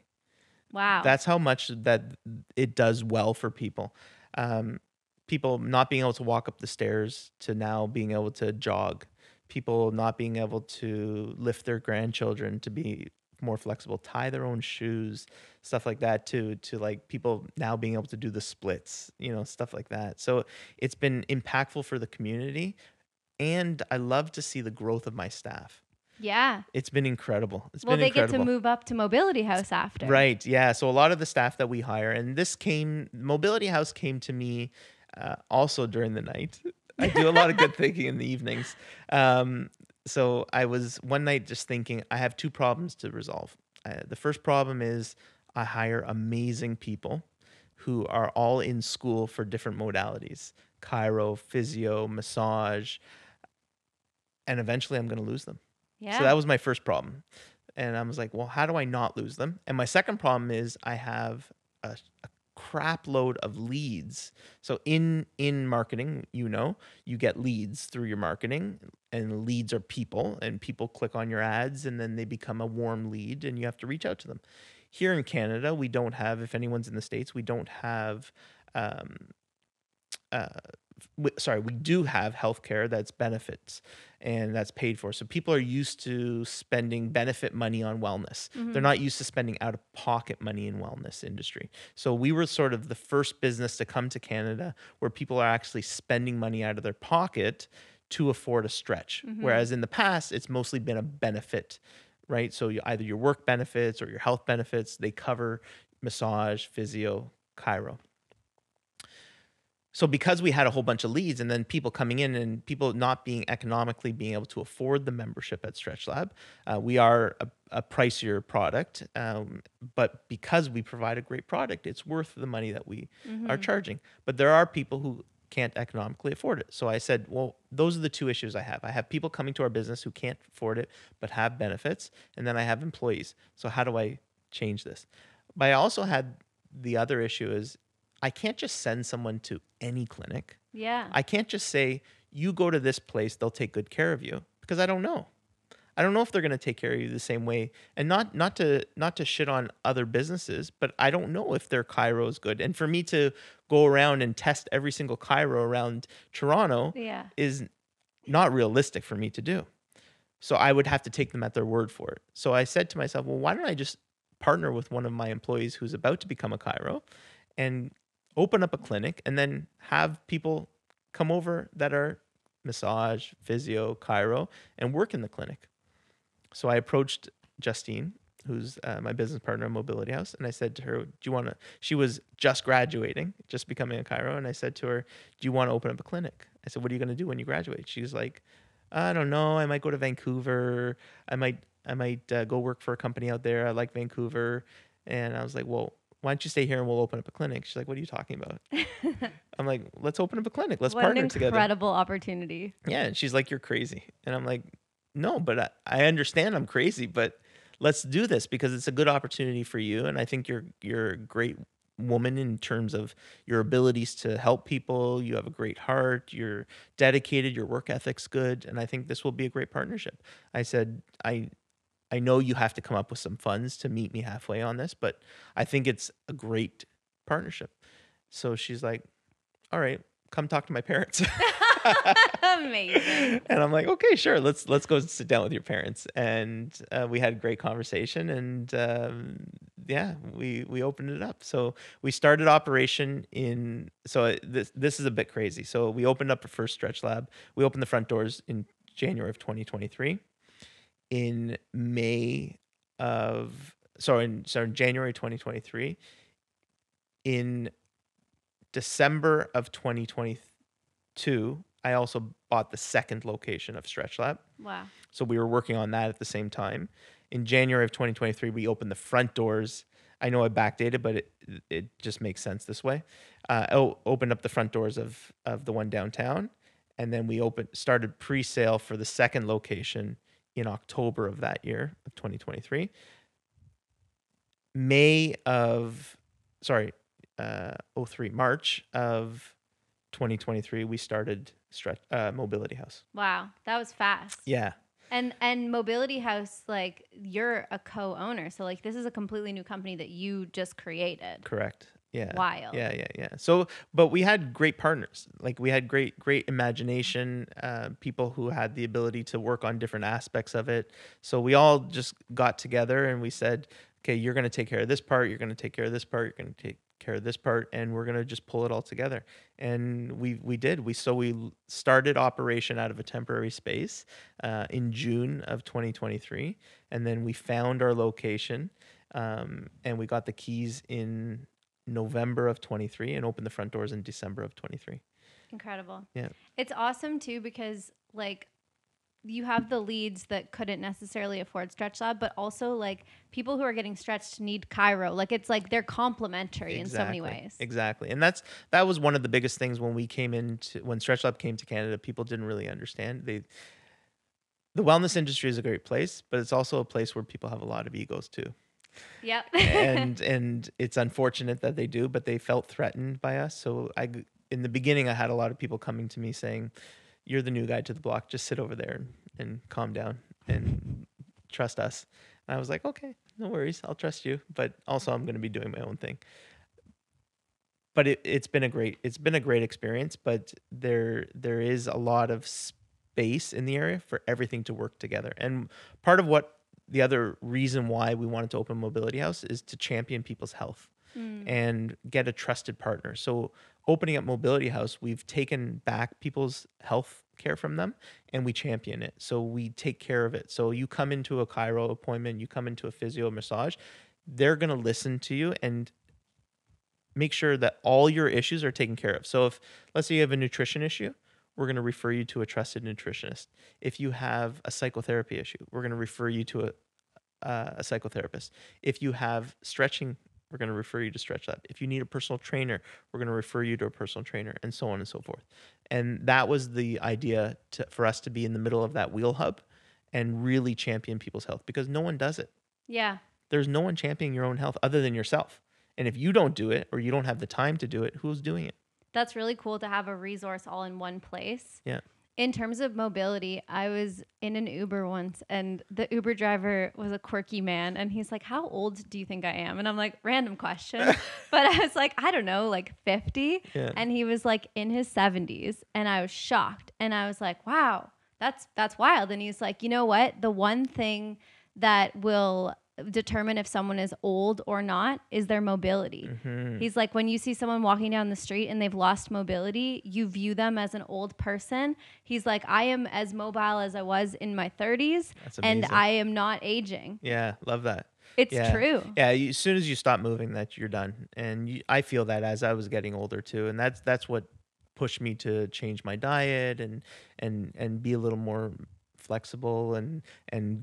Wow. That's how much that it does well for people. People not being able to walk up the stairs to now being able to jog. People not being able to lift their grandchildren to be more flexible, tie their own shoes, stuff like that, to like people now being able to do the splits, stuff like that. So it's been impactful for the community, and I love to see the growth of my staff. Yeah. It's been incredible. They get to move up to Mobility House after. Right. Yeah. So a lot of the staff that we hire, and Mobility House came to me also during the night. I do a lot of good thinking in the evenings. So I was one night just thinking, I have 2 problems to resolve. The first problem is I hire amazing people who are all in school for different modalities, chiro, physio, massage, and eventually I'm going to lose them. Yeah. So that was my first problem. And I was like, well, how do I not lose them? And my second problem is I have a crap load of leads. So in marketing, you get leads through your marketing, and leads are people, and people click on your ads and then they become a warm lead and you have to reach out to them. Here in Canada, we don't have, if anyone's in the States, we don't have, we do have healthcare that's benefits and that's paid for. So people are used to spending benefit money on wellness. They're not used to spending out of pocket money in wellness industry. So we were sort of the first business to come to Canada where people are actually spending money out of their pocket to afford a stretch. Whereas in the past, it's mostly been a benefit, right? So either your work benefits or your health benefits, they cover massage, physio, chiro. So because we had a whole bunch of leads and then people coming in and people not being economically being able to afford the membership at Stretchlab, we are a pricier product. But because we provide a great product, it's worth the money that we are charging. But there are people who can't economically afford it. So I said, well, those are the 2 issues I have. I have people coming to our business who can't afford it but have benefits. And then I have employees. So how do I change this? But I also had the other issue is I can't just send someone to any clinic. Yeah. I can't just say, you go to this place, they'll take good care of you, because I don't know. I don't know if they're going to take care of you the same way. And not to shit on other businesses, but I don't know if their chiro is good. And for me to go around and test every single chiro around Toronto is not realistic for me to do. So I would have to take them at their word for it. So I said to myself, well, why don't I just partner with one of my employees who's about to become a chiro and open up a clinic and then have people come over that are massage, physio, chiro, and work in the clinic. So I approached Justine, who's my business partner at Mobility House, and I said to her, do you want to, she was just graduating, just becoming a chiro, and I said to her, do you want to open up a clinic? I said, what are you going to do when you graduate? She's like, I don't know, I might go to Vancouver, I might go work for a company out there, I like Vancouver. And I was like, well, why don't you stay here and we'll open up a clinic? She's like, what are you talking about? I'm like, let's open up a clinic. Let's partner together. What an incredible opportunity. Yeah. And she's like, you're crazy. And I'm like, no, but I understand I'm crazy, but let's do this because it's a good opportunity for you. And I think you're a great woman in terms of your abilities to help people. You have a great heart. You're dedicated. Your work ethic's good. And I think this will be a great partnership. I said, I I know you have to come up with some funds to meet me halfway on this, but I think it's a great partnership. So she's like, all right, come talk to my parents. Amazing. And I'm like, okay, sure. Let's go sit down with your parents. And we had a great conversation. And yeah, we opened it up. So we started operation in. So this is a bit crazy. So we opened up the first Stretchlab. We opened the front doors in January of 2023. In January 2023. In December of 2022, I also bought the second location of Stretchlab. Wow. So we were working on that at the same time. In January of 2023, we opened the front doors. I know I backdated, but it just makes sense this way. Opened up the front doors of the one downtown, and then we started pre-sale for the second location in October of that year of 2023. March of 2023, we started Mobility House. Wow, that was fast. Yeah. And Mobility House, like, you're a co-owner, so like this is a completely new company that you just created. Correct. Yeah. Wild. Yeah. So, but we had great partners. Like we had great imagination, people who had the ability to work on different aspects of it. So we all just got together and we said, okay, you're going to take care of this part. You're going to take care of this part. You're going to take care of this part, and we're going to just pull it all together. And we did. We started operation out of a temporary space in June of 2023, and then we found our location, and we got the keys in November of 23 and opened the front doors in December of 23. Incredible. Yeah. It's awesome too because like you have the leads that couldn't necessarily afford Stretchlab, but also like people who are getting stretched need Chiro. Like it's like they're complementary in so many ways. Exactly. And that was one of the biggest things when Stretchlab came to Canada. People didn't really understand. The wellness industry is a great place, but it's also a place where people have a lot of egos too. Yep. and it's unfortunate that they do, but they felt threatened by us. So in the beginning, I had a lot of people coming to me saying, you're the new guy to the block. Just sit over there and calm down and trust us. And I was like, okay, no worries. I'll trust you. But also I'm going to be doing my own thing. But it's been a great experience, but there is a lot of space in the area for everything to work together. And part of the other reason why we wanted to open Mobility House is to champion people's health and get a trusted partner. So opening up Mobility House, we've taken back people's health care from them and we champion it. So we take care of it. So you come into a chiro appointment, you come into a physio massage, they're going to listen to you and make sure that all your issues are taken care of. So if, let's say you have a nutrition issue, we're going to refer you to a trusted nutritionist. If you have a psychotherapy issue, we're going to refer you to a psychotherapist. If you have stretching, we're going to refer you to Stretchlab. If you need a personal trainer, we're going to refer you to a personal trainer, and so on and so forth. And that was the idea for us to be in the middle of that wheel hub and really champion people's health, because no one does it. Yeah. There's no one championing your own health other than yourself. And if you don't do it or you don't have the time to do it, who's doing it? That's really cool to have a resource all in one place. Yeah. In terms of mobility, I was in an Uber once and the Uber driver was a quirky man and he's like, how old do you think I am? And I'm like, random question. But I was like, I don't know, like 50. Yeah. And he was like in his 70s and I was shocked. And I was like, wow, that's wild. And he's like, you know what? The one thing that will determine if someone is old or not is their mobility. Mm-hmm. He's like, when you see someone walking down the street and they've lost mobility, you view them as an old person. He's like, I am as mobile as I was in my 30s and I am not aging. Yeah, love that. It's true. Yeah, as soon as you stop moving, that you're done. And I feel that as I was getting older too, and that's what pushed me to change my diet and be a little more flexible and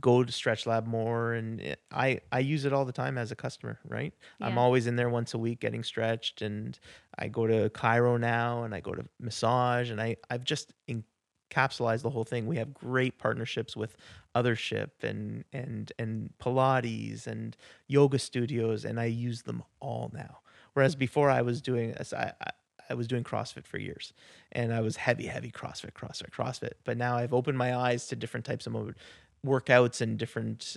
go to Stretchlab more. And I use it all the time as a customer, right? Yeah. I'm always in there once a week getting stretched, and I go to chiro now and I go to massage, and I've just encapsulated the whole thing. We have great partnerships with Othership and Pilates and yoga studios, and I use them all now. Whereas before I was doing CrossFit for years, and I was heavy CrossFit. But now I've opened my eyes to different types of workouts and different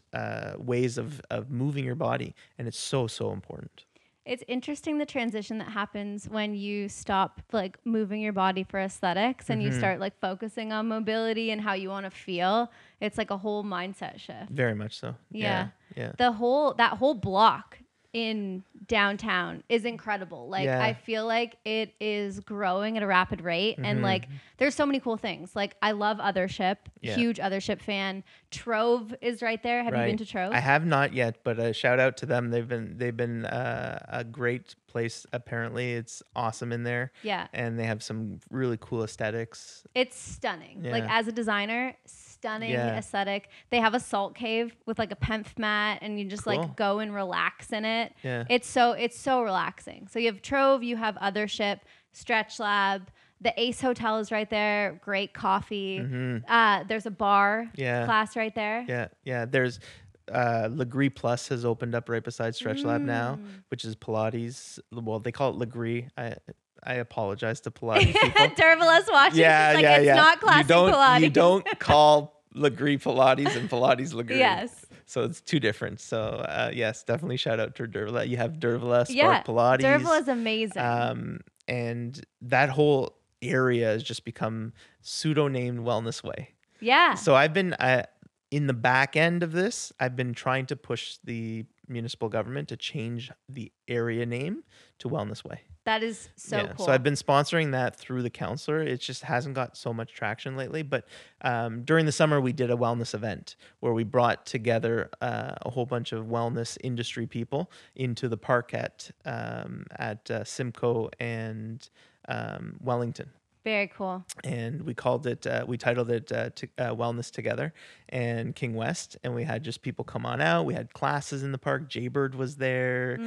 ways of moving your body. And it's so, so important. It's interesting the transition that happens when you stop like moving your body for aesthetics and you start like focusing on mobility and how you want to feel. It's like a whole mindset shift. Very much so. Yeah. Yeah. That whole block in downtown is incredible. Like I feel like it is growing at a rapid rate and like there's so many cool things. Like I love Othership, huge Othership fan. Trove is right there. Have you been to Trove? I have not yet, but a shout out to them. They've been a great place. Apparently it's awesome in there. Yeah. And they have some really cool aesthetics. It's stunning. Yeah. Like as a designer, stunning aesthetic. They have a salt cave with like a pemph mat and you just like go and relax in it. Yeah. It's so relaxing. So you have Trove, you have Othership, Stretchlab, the Ace Hotel is right there. Great coffee. There's a bar class right there. Yeah. There's Legree Plus has opened up right beside Stretchlab now, which is Pilates. Well, they call it Legree. I apologize to Pilates people. Dervalus watching. It's not classic Pilates. You don't call Legree Pilates and Pilates Legree. Yes. So it's two different. So yes, definitely shout out to Dervala. You have Dervala, Spark Pilates. Dervala is amazing. And that whole area has just become pseudo-named Wellness Way. Yeah. So I've been in the back end of this. I've been trying to push the municipal government to change the area name to Wellness Way. That is so cool. So I've been sponsoring that through the counselor. It just hasn't got so much traction lately. But during the summer, we did a wellness event where we brought together a whole bunch of wellness industry people into the park at Simcoe and Wellington. Very cool. And we titled it Wellness Together and King West. And we had just people come on out. We had classes in the park. Jaybird was there.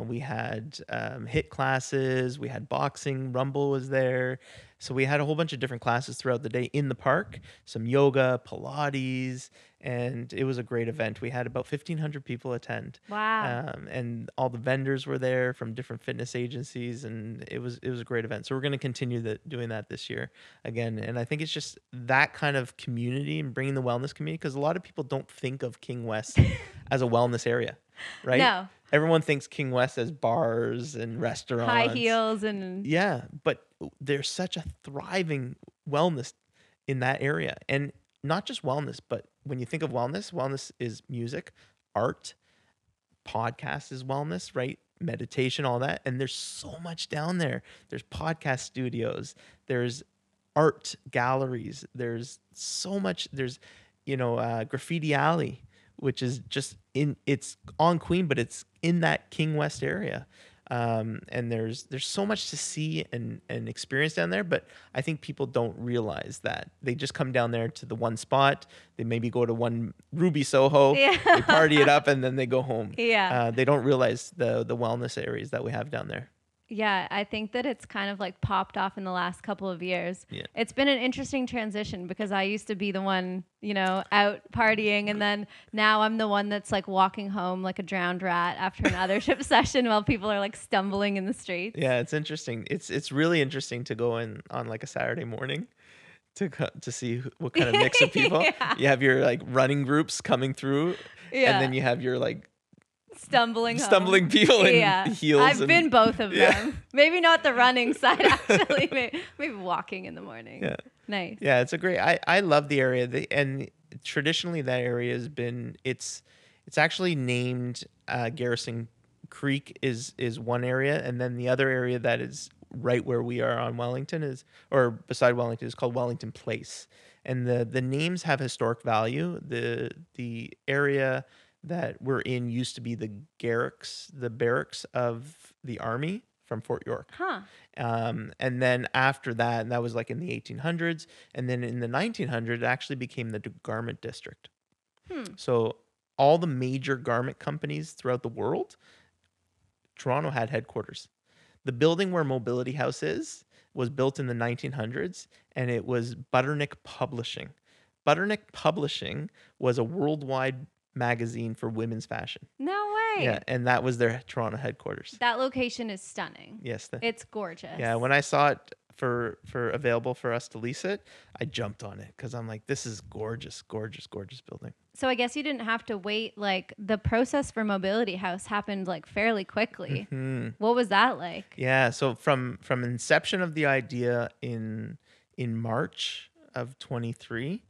We had HIIT classes. We had boxing. Rumble was there. So we had a whole bunch of different classes throughout the day in the park, some yoga, Pilates, and it was a great event. We had about 1,500 people attend. Wow. And all the vendors were there from different fitness agencies, and it was a great event. So we're going to continue doing that this year again. And I think it's just that kind of community and bringing the wellness community, because a lot of people don't think of King West as a wellness area, right? No. Everyone thinks King West as bars and restaurants. High heels and... Yeah, but there's such a thriving wellness in that area. And not just wellness, but when you think of wellness is music, art, podcast is wellness, right? Meditation, all that. And there's so much down there. There's podcast studios. There's art galleries. There's so much. There's, Graffiti Alley, which is just it's on Queen, but it's in that King West area. And there's so much to see and experience down there, but I think people don't realize that. They just come down there to the one spot. They maybe go to one Ruby Soho, they party it up, and then they go home. Yeah. They don't realize the wellness areas that we have down there. Yeah, I think that it's kind of like popped off in the last couple of years. Yeah. It's been an interesting transition because I used to be the one, out partying, and then now I'm the one that's like walking home like a drowned rat after an Othership session while people are like stumbling in the streets. Yeah, it's interesting. It's really interesting to go in on like a Saturday morning to see what kind of mix of people. Yeah. You have your like running groups coming through, and then you have your like stumbling people in heels. I've been both of them. Maybe not the running side, actually. Maybe walking in the morning. Yeah. Nice. Yeah, it's a great. I love the area. And traditionally, that area has been. It's actually named Garrison Creek is one area, and then the other area that is right where we are on Wellington beside Wellington is called Wellington Place, and the names have historic value. The area that we're in used to be the barracks of the army from Fort York. Huh. And then after that, and that was like in the 1800s, and then in the 1900s, it actually became the garment district. So all the major garment companies throughout the world, Toronto had headquarters. The building where Mobility House was built in the 1900s, and it was Butternick Publishing. Butternick Publishing was a worldwide magazine for women's fashion. No way. Yeah, and that was their Toronto headquarters. That location is stunning. Yes. It's gorgeous. Yeah, when I saw it for available for us to lease it, I jumped on it because I'm like, this is gorgeous, gorgeous, gorgeous building. So I guess you didn't have to wait. Like the process for Mobility House happened like fairly quickly. What was that like? Yeah. So from inception of the idea in March of 23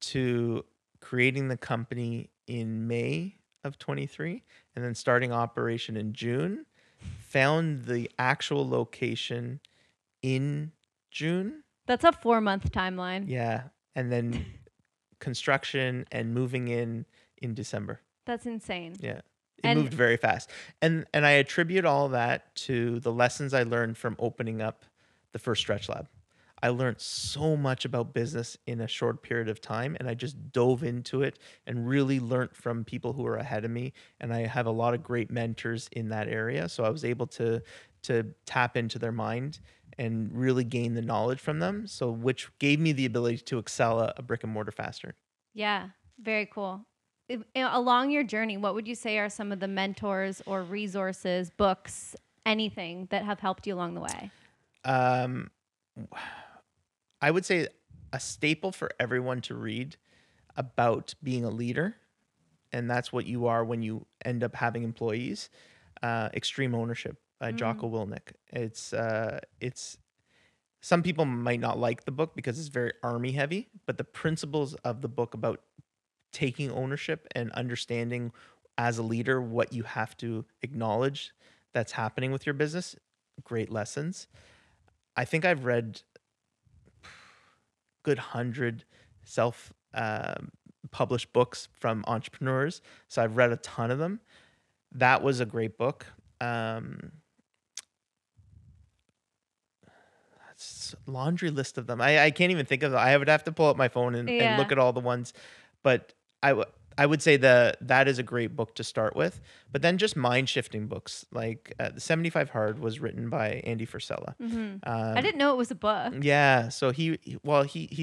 to creating the company in May of 23 and then starting operation in June, found the actual location in June. That's a 4-month timeline. Yeah. And then construction and moving in December. That's insane. Yeah. It moved very fast. And I attribute all that to the lessons I learned from opening up the first Stretchlab. I learned so much about business in a short period of time, and I just dove into it and really learned from people who are ahead of me. And I have a lot of great mentors in that area. So I was able to tap into their mind and really gain the knowledge from them. So which gave me the ability to excel a brick and mortar faster. Yeah, very cool. Along your journey, what would you say are some of the mentors or resources, books, anything that have helped you along the way? I would say a staple for everyone to read about being a leader, and that's what you are when you end up having employees. Extreme Ownership by Jocko Willink. It's some people might not like the book because it's very army heavy, but the principles of the book about taking ownership and understanding as a leader what you have to acknowledge that's happening with your business, great lessons. I think I've read good 100 self published books from entrepreneurs, so I've read a ton of them. That was a great book. That's a laundry list of them. I can't even think of them. I would have to pull up my phone and look at all the ones, but I would say that is a great book to start with. But then just mind shifting books like the 75 Hard was written by Andy Frisella. I didn't know it was a book. Yeah, so he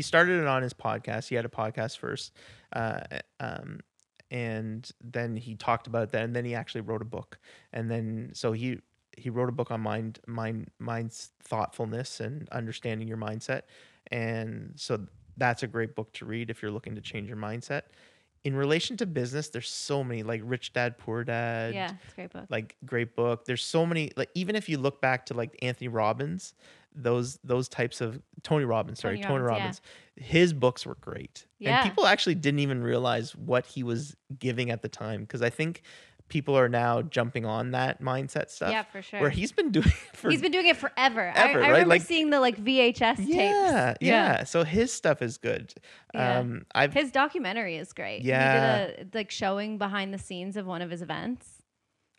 started it on his podcast. He had a podcast first, and then he talked about that, and then he actually wrote a book, and then so he wrote a book on mind's thoughtfulness and understanding your mindset, and so that's a great book to read if you're looking to change your mindset. In relation to business, there's so many, like Rich Dad, Poor Dad. Yeah, it's a great book. Like great book. There's so many, like even if you look back to like Anthony Robbins, those types of Tony Robbins, his books were great. Yeah. And people actually didn't even realize what he was giving at the time. Because I think people are now jumping on that mindset stuff. Yeah, for sure. Where he's been doing it forever. I right? remember seeing the VHS tapes. Yeah. So his stuff is good. Yeah. His documentary is great. Yeah. He did a showing behind the scenes of one of his events.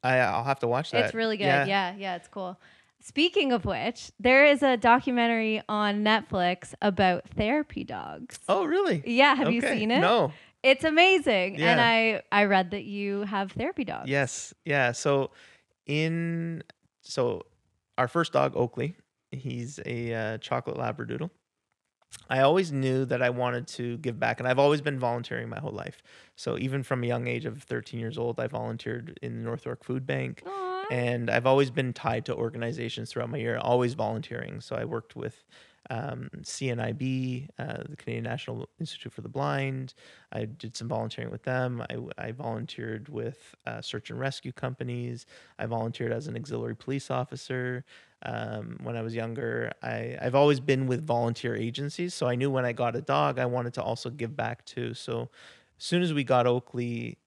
I'll have to watch that. It's really good. Yeah, it's cool. Speaking of which, there is a documentary on Netflix about therapy dogs. Oh, really? Yeah. Have you seen it? No. It's amazing. Yeah. And I read that you have therapy dogs. Yes. Yeah. So our first dog, Oakley, he's a chocolate Labradoodle. I always knew that I wanted to give back, and I've always been volunteering my whole life. So even from a young age of 13 years old, I volunteered in the North York Food Bank. Aww. And I've always been tied to organizations throughout my year, always volunteering. So I worked with CNIB, the Canadian National Institute for the Blind. I did some volunteering with them. I volunteered with search and rescue companies. I volunteered as an auxiliary police officer. When I was younger, I've always been with volunteer agencies. So I knew when I got a dog, I wanted to also give back too. So as soon as we got Oakley,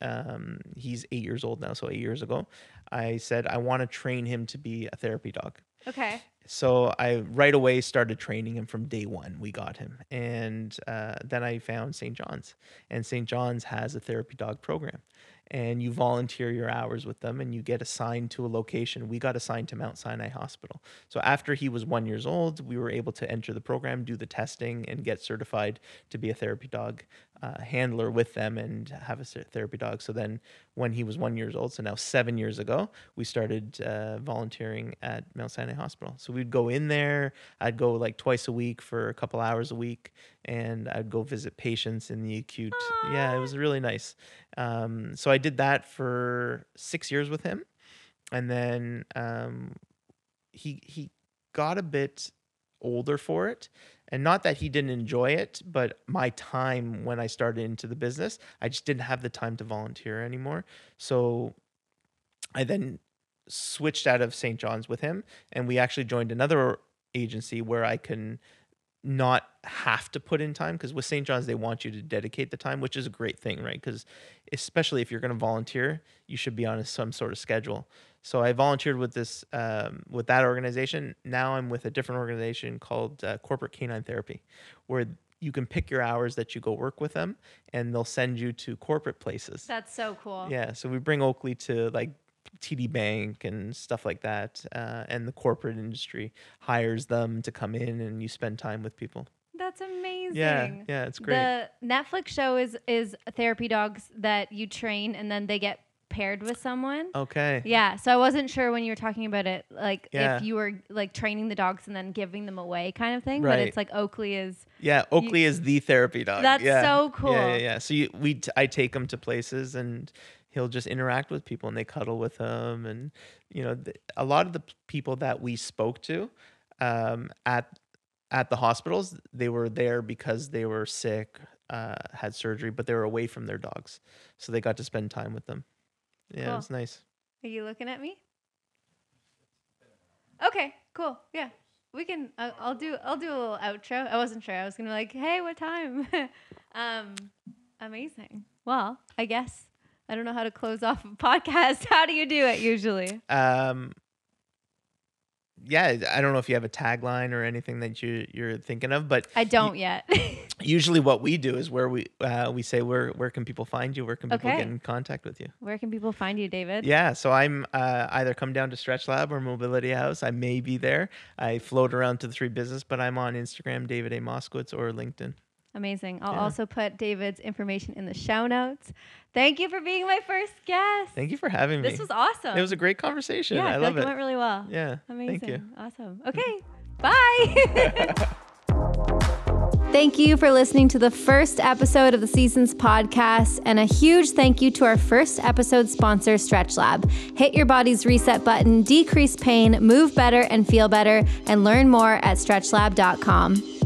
he's 8 years old now. So 8 years ago, I said, I want to train him to be a therapy dog. Okay. So I right away started training him from day one. We got him. And then I found St. John's. And St. John's has a therapy dog program. And you volunteer your hours with them and you get assigned to a location. We got assigned to Mount Sinai Hospital. So after he was 1 year old, we were able to enter the program, do the testing, and get certified to be a therapy dog handler with them and have a therapy dog. So then when he was 1 year old, so now 7 years ago, we started volunteering at Mount Sinai Hospital. So we'd go in there. I'd go like twice a week for a couple hours a week, and I'd go visit patients in the acute. Aww. Yeah, it was really nice. So I did that for 6 years with him. And then he got a bit older for it. And not that he didn't enjoy it, but my time when I started into the business, I just didn't have the time to volunteer anymore. So I then switched out of St. John's with him, and we actually joined another agency where I can not have to put in time, because with St. John's, they want you to dedicate the time, which is a great thing, right? Because especially if you're going to volunteer, you should be on some sort of schedule. So I volunteered with this, with that organization. Now I'm with a different organization called Corporate Canine Therapy, where you can pick your hours that you go work with them, and they'll send you to corporate places. That's so cool. Yeah. So we bring Oakley to like TD Bank and stuff like that. And the corporate industry hires them to come in, and you spend time with people. That's amazing. Yeah, it's great. The Netflix show is therapy dogs that you train, and then they get paired with someone. Okay. Yeah. So I wasn't sure when you were talking about it, like Yeah. if you were like training the dogs and then giving them away kind of thing. But Right. it's like Oakley is. Yeah, Oakley is the therapy dog. That's Yeah. so cool. Yeah. So I take him to places, and he'll just interact with people, and they cuddle with him. And a lot of the people that we spoke to at the hospitals, they were there because they were sick, had surgery, but they were away from their dogs, so they got to spend time with them. Yeah, Cool. It was nice. Are you looking at me? Okay, cool. Yeah, we can. I'll do a little outro. I wasn't sure. I was gonna be like, hey, what time? Amazing. Well, I guess I don't know how to close off a podcast. How do you do it usually? Yeah, I don't know if you have a tagline or anything that you're thinking of, but I don't yet. usually what we do is where we say where can people find you? Where can people Okay. get in contact with you? Where can people find you, David? Yeah, so I'm either come down to Stretchlab or Mobility House. I may be there. I float around to the 3 business, but I'm on Instagram, David A. Moskowitz, or LinkedIn. Amazing. I'll also put David's information in the show notes. Thank you for being my first guest. Thank you for having me. This was awesome. It was a great conversation. Yeah, I feel love like it. It went really well. Yeah. Amazing. Thank you. Awesome. Okay. Bye. Thank you for listening to the first episode of the Seasons podcast, and a huge thank you to our first episode sponsor, Stretchlab. Hit your body's reset button, decrease pain, move better, and feel better, and learn more at stretchlab.com.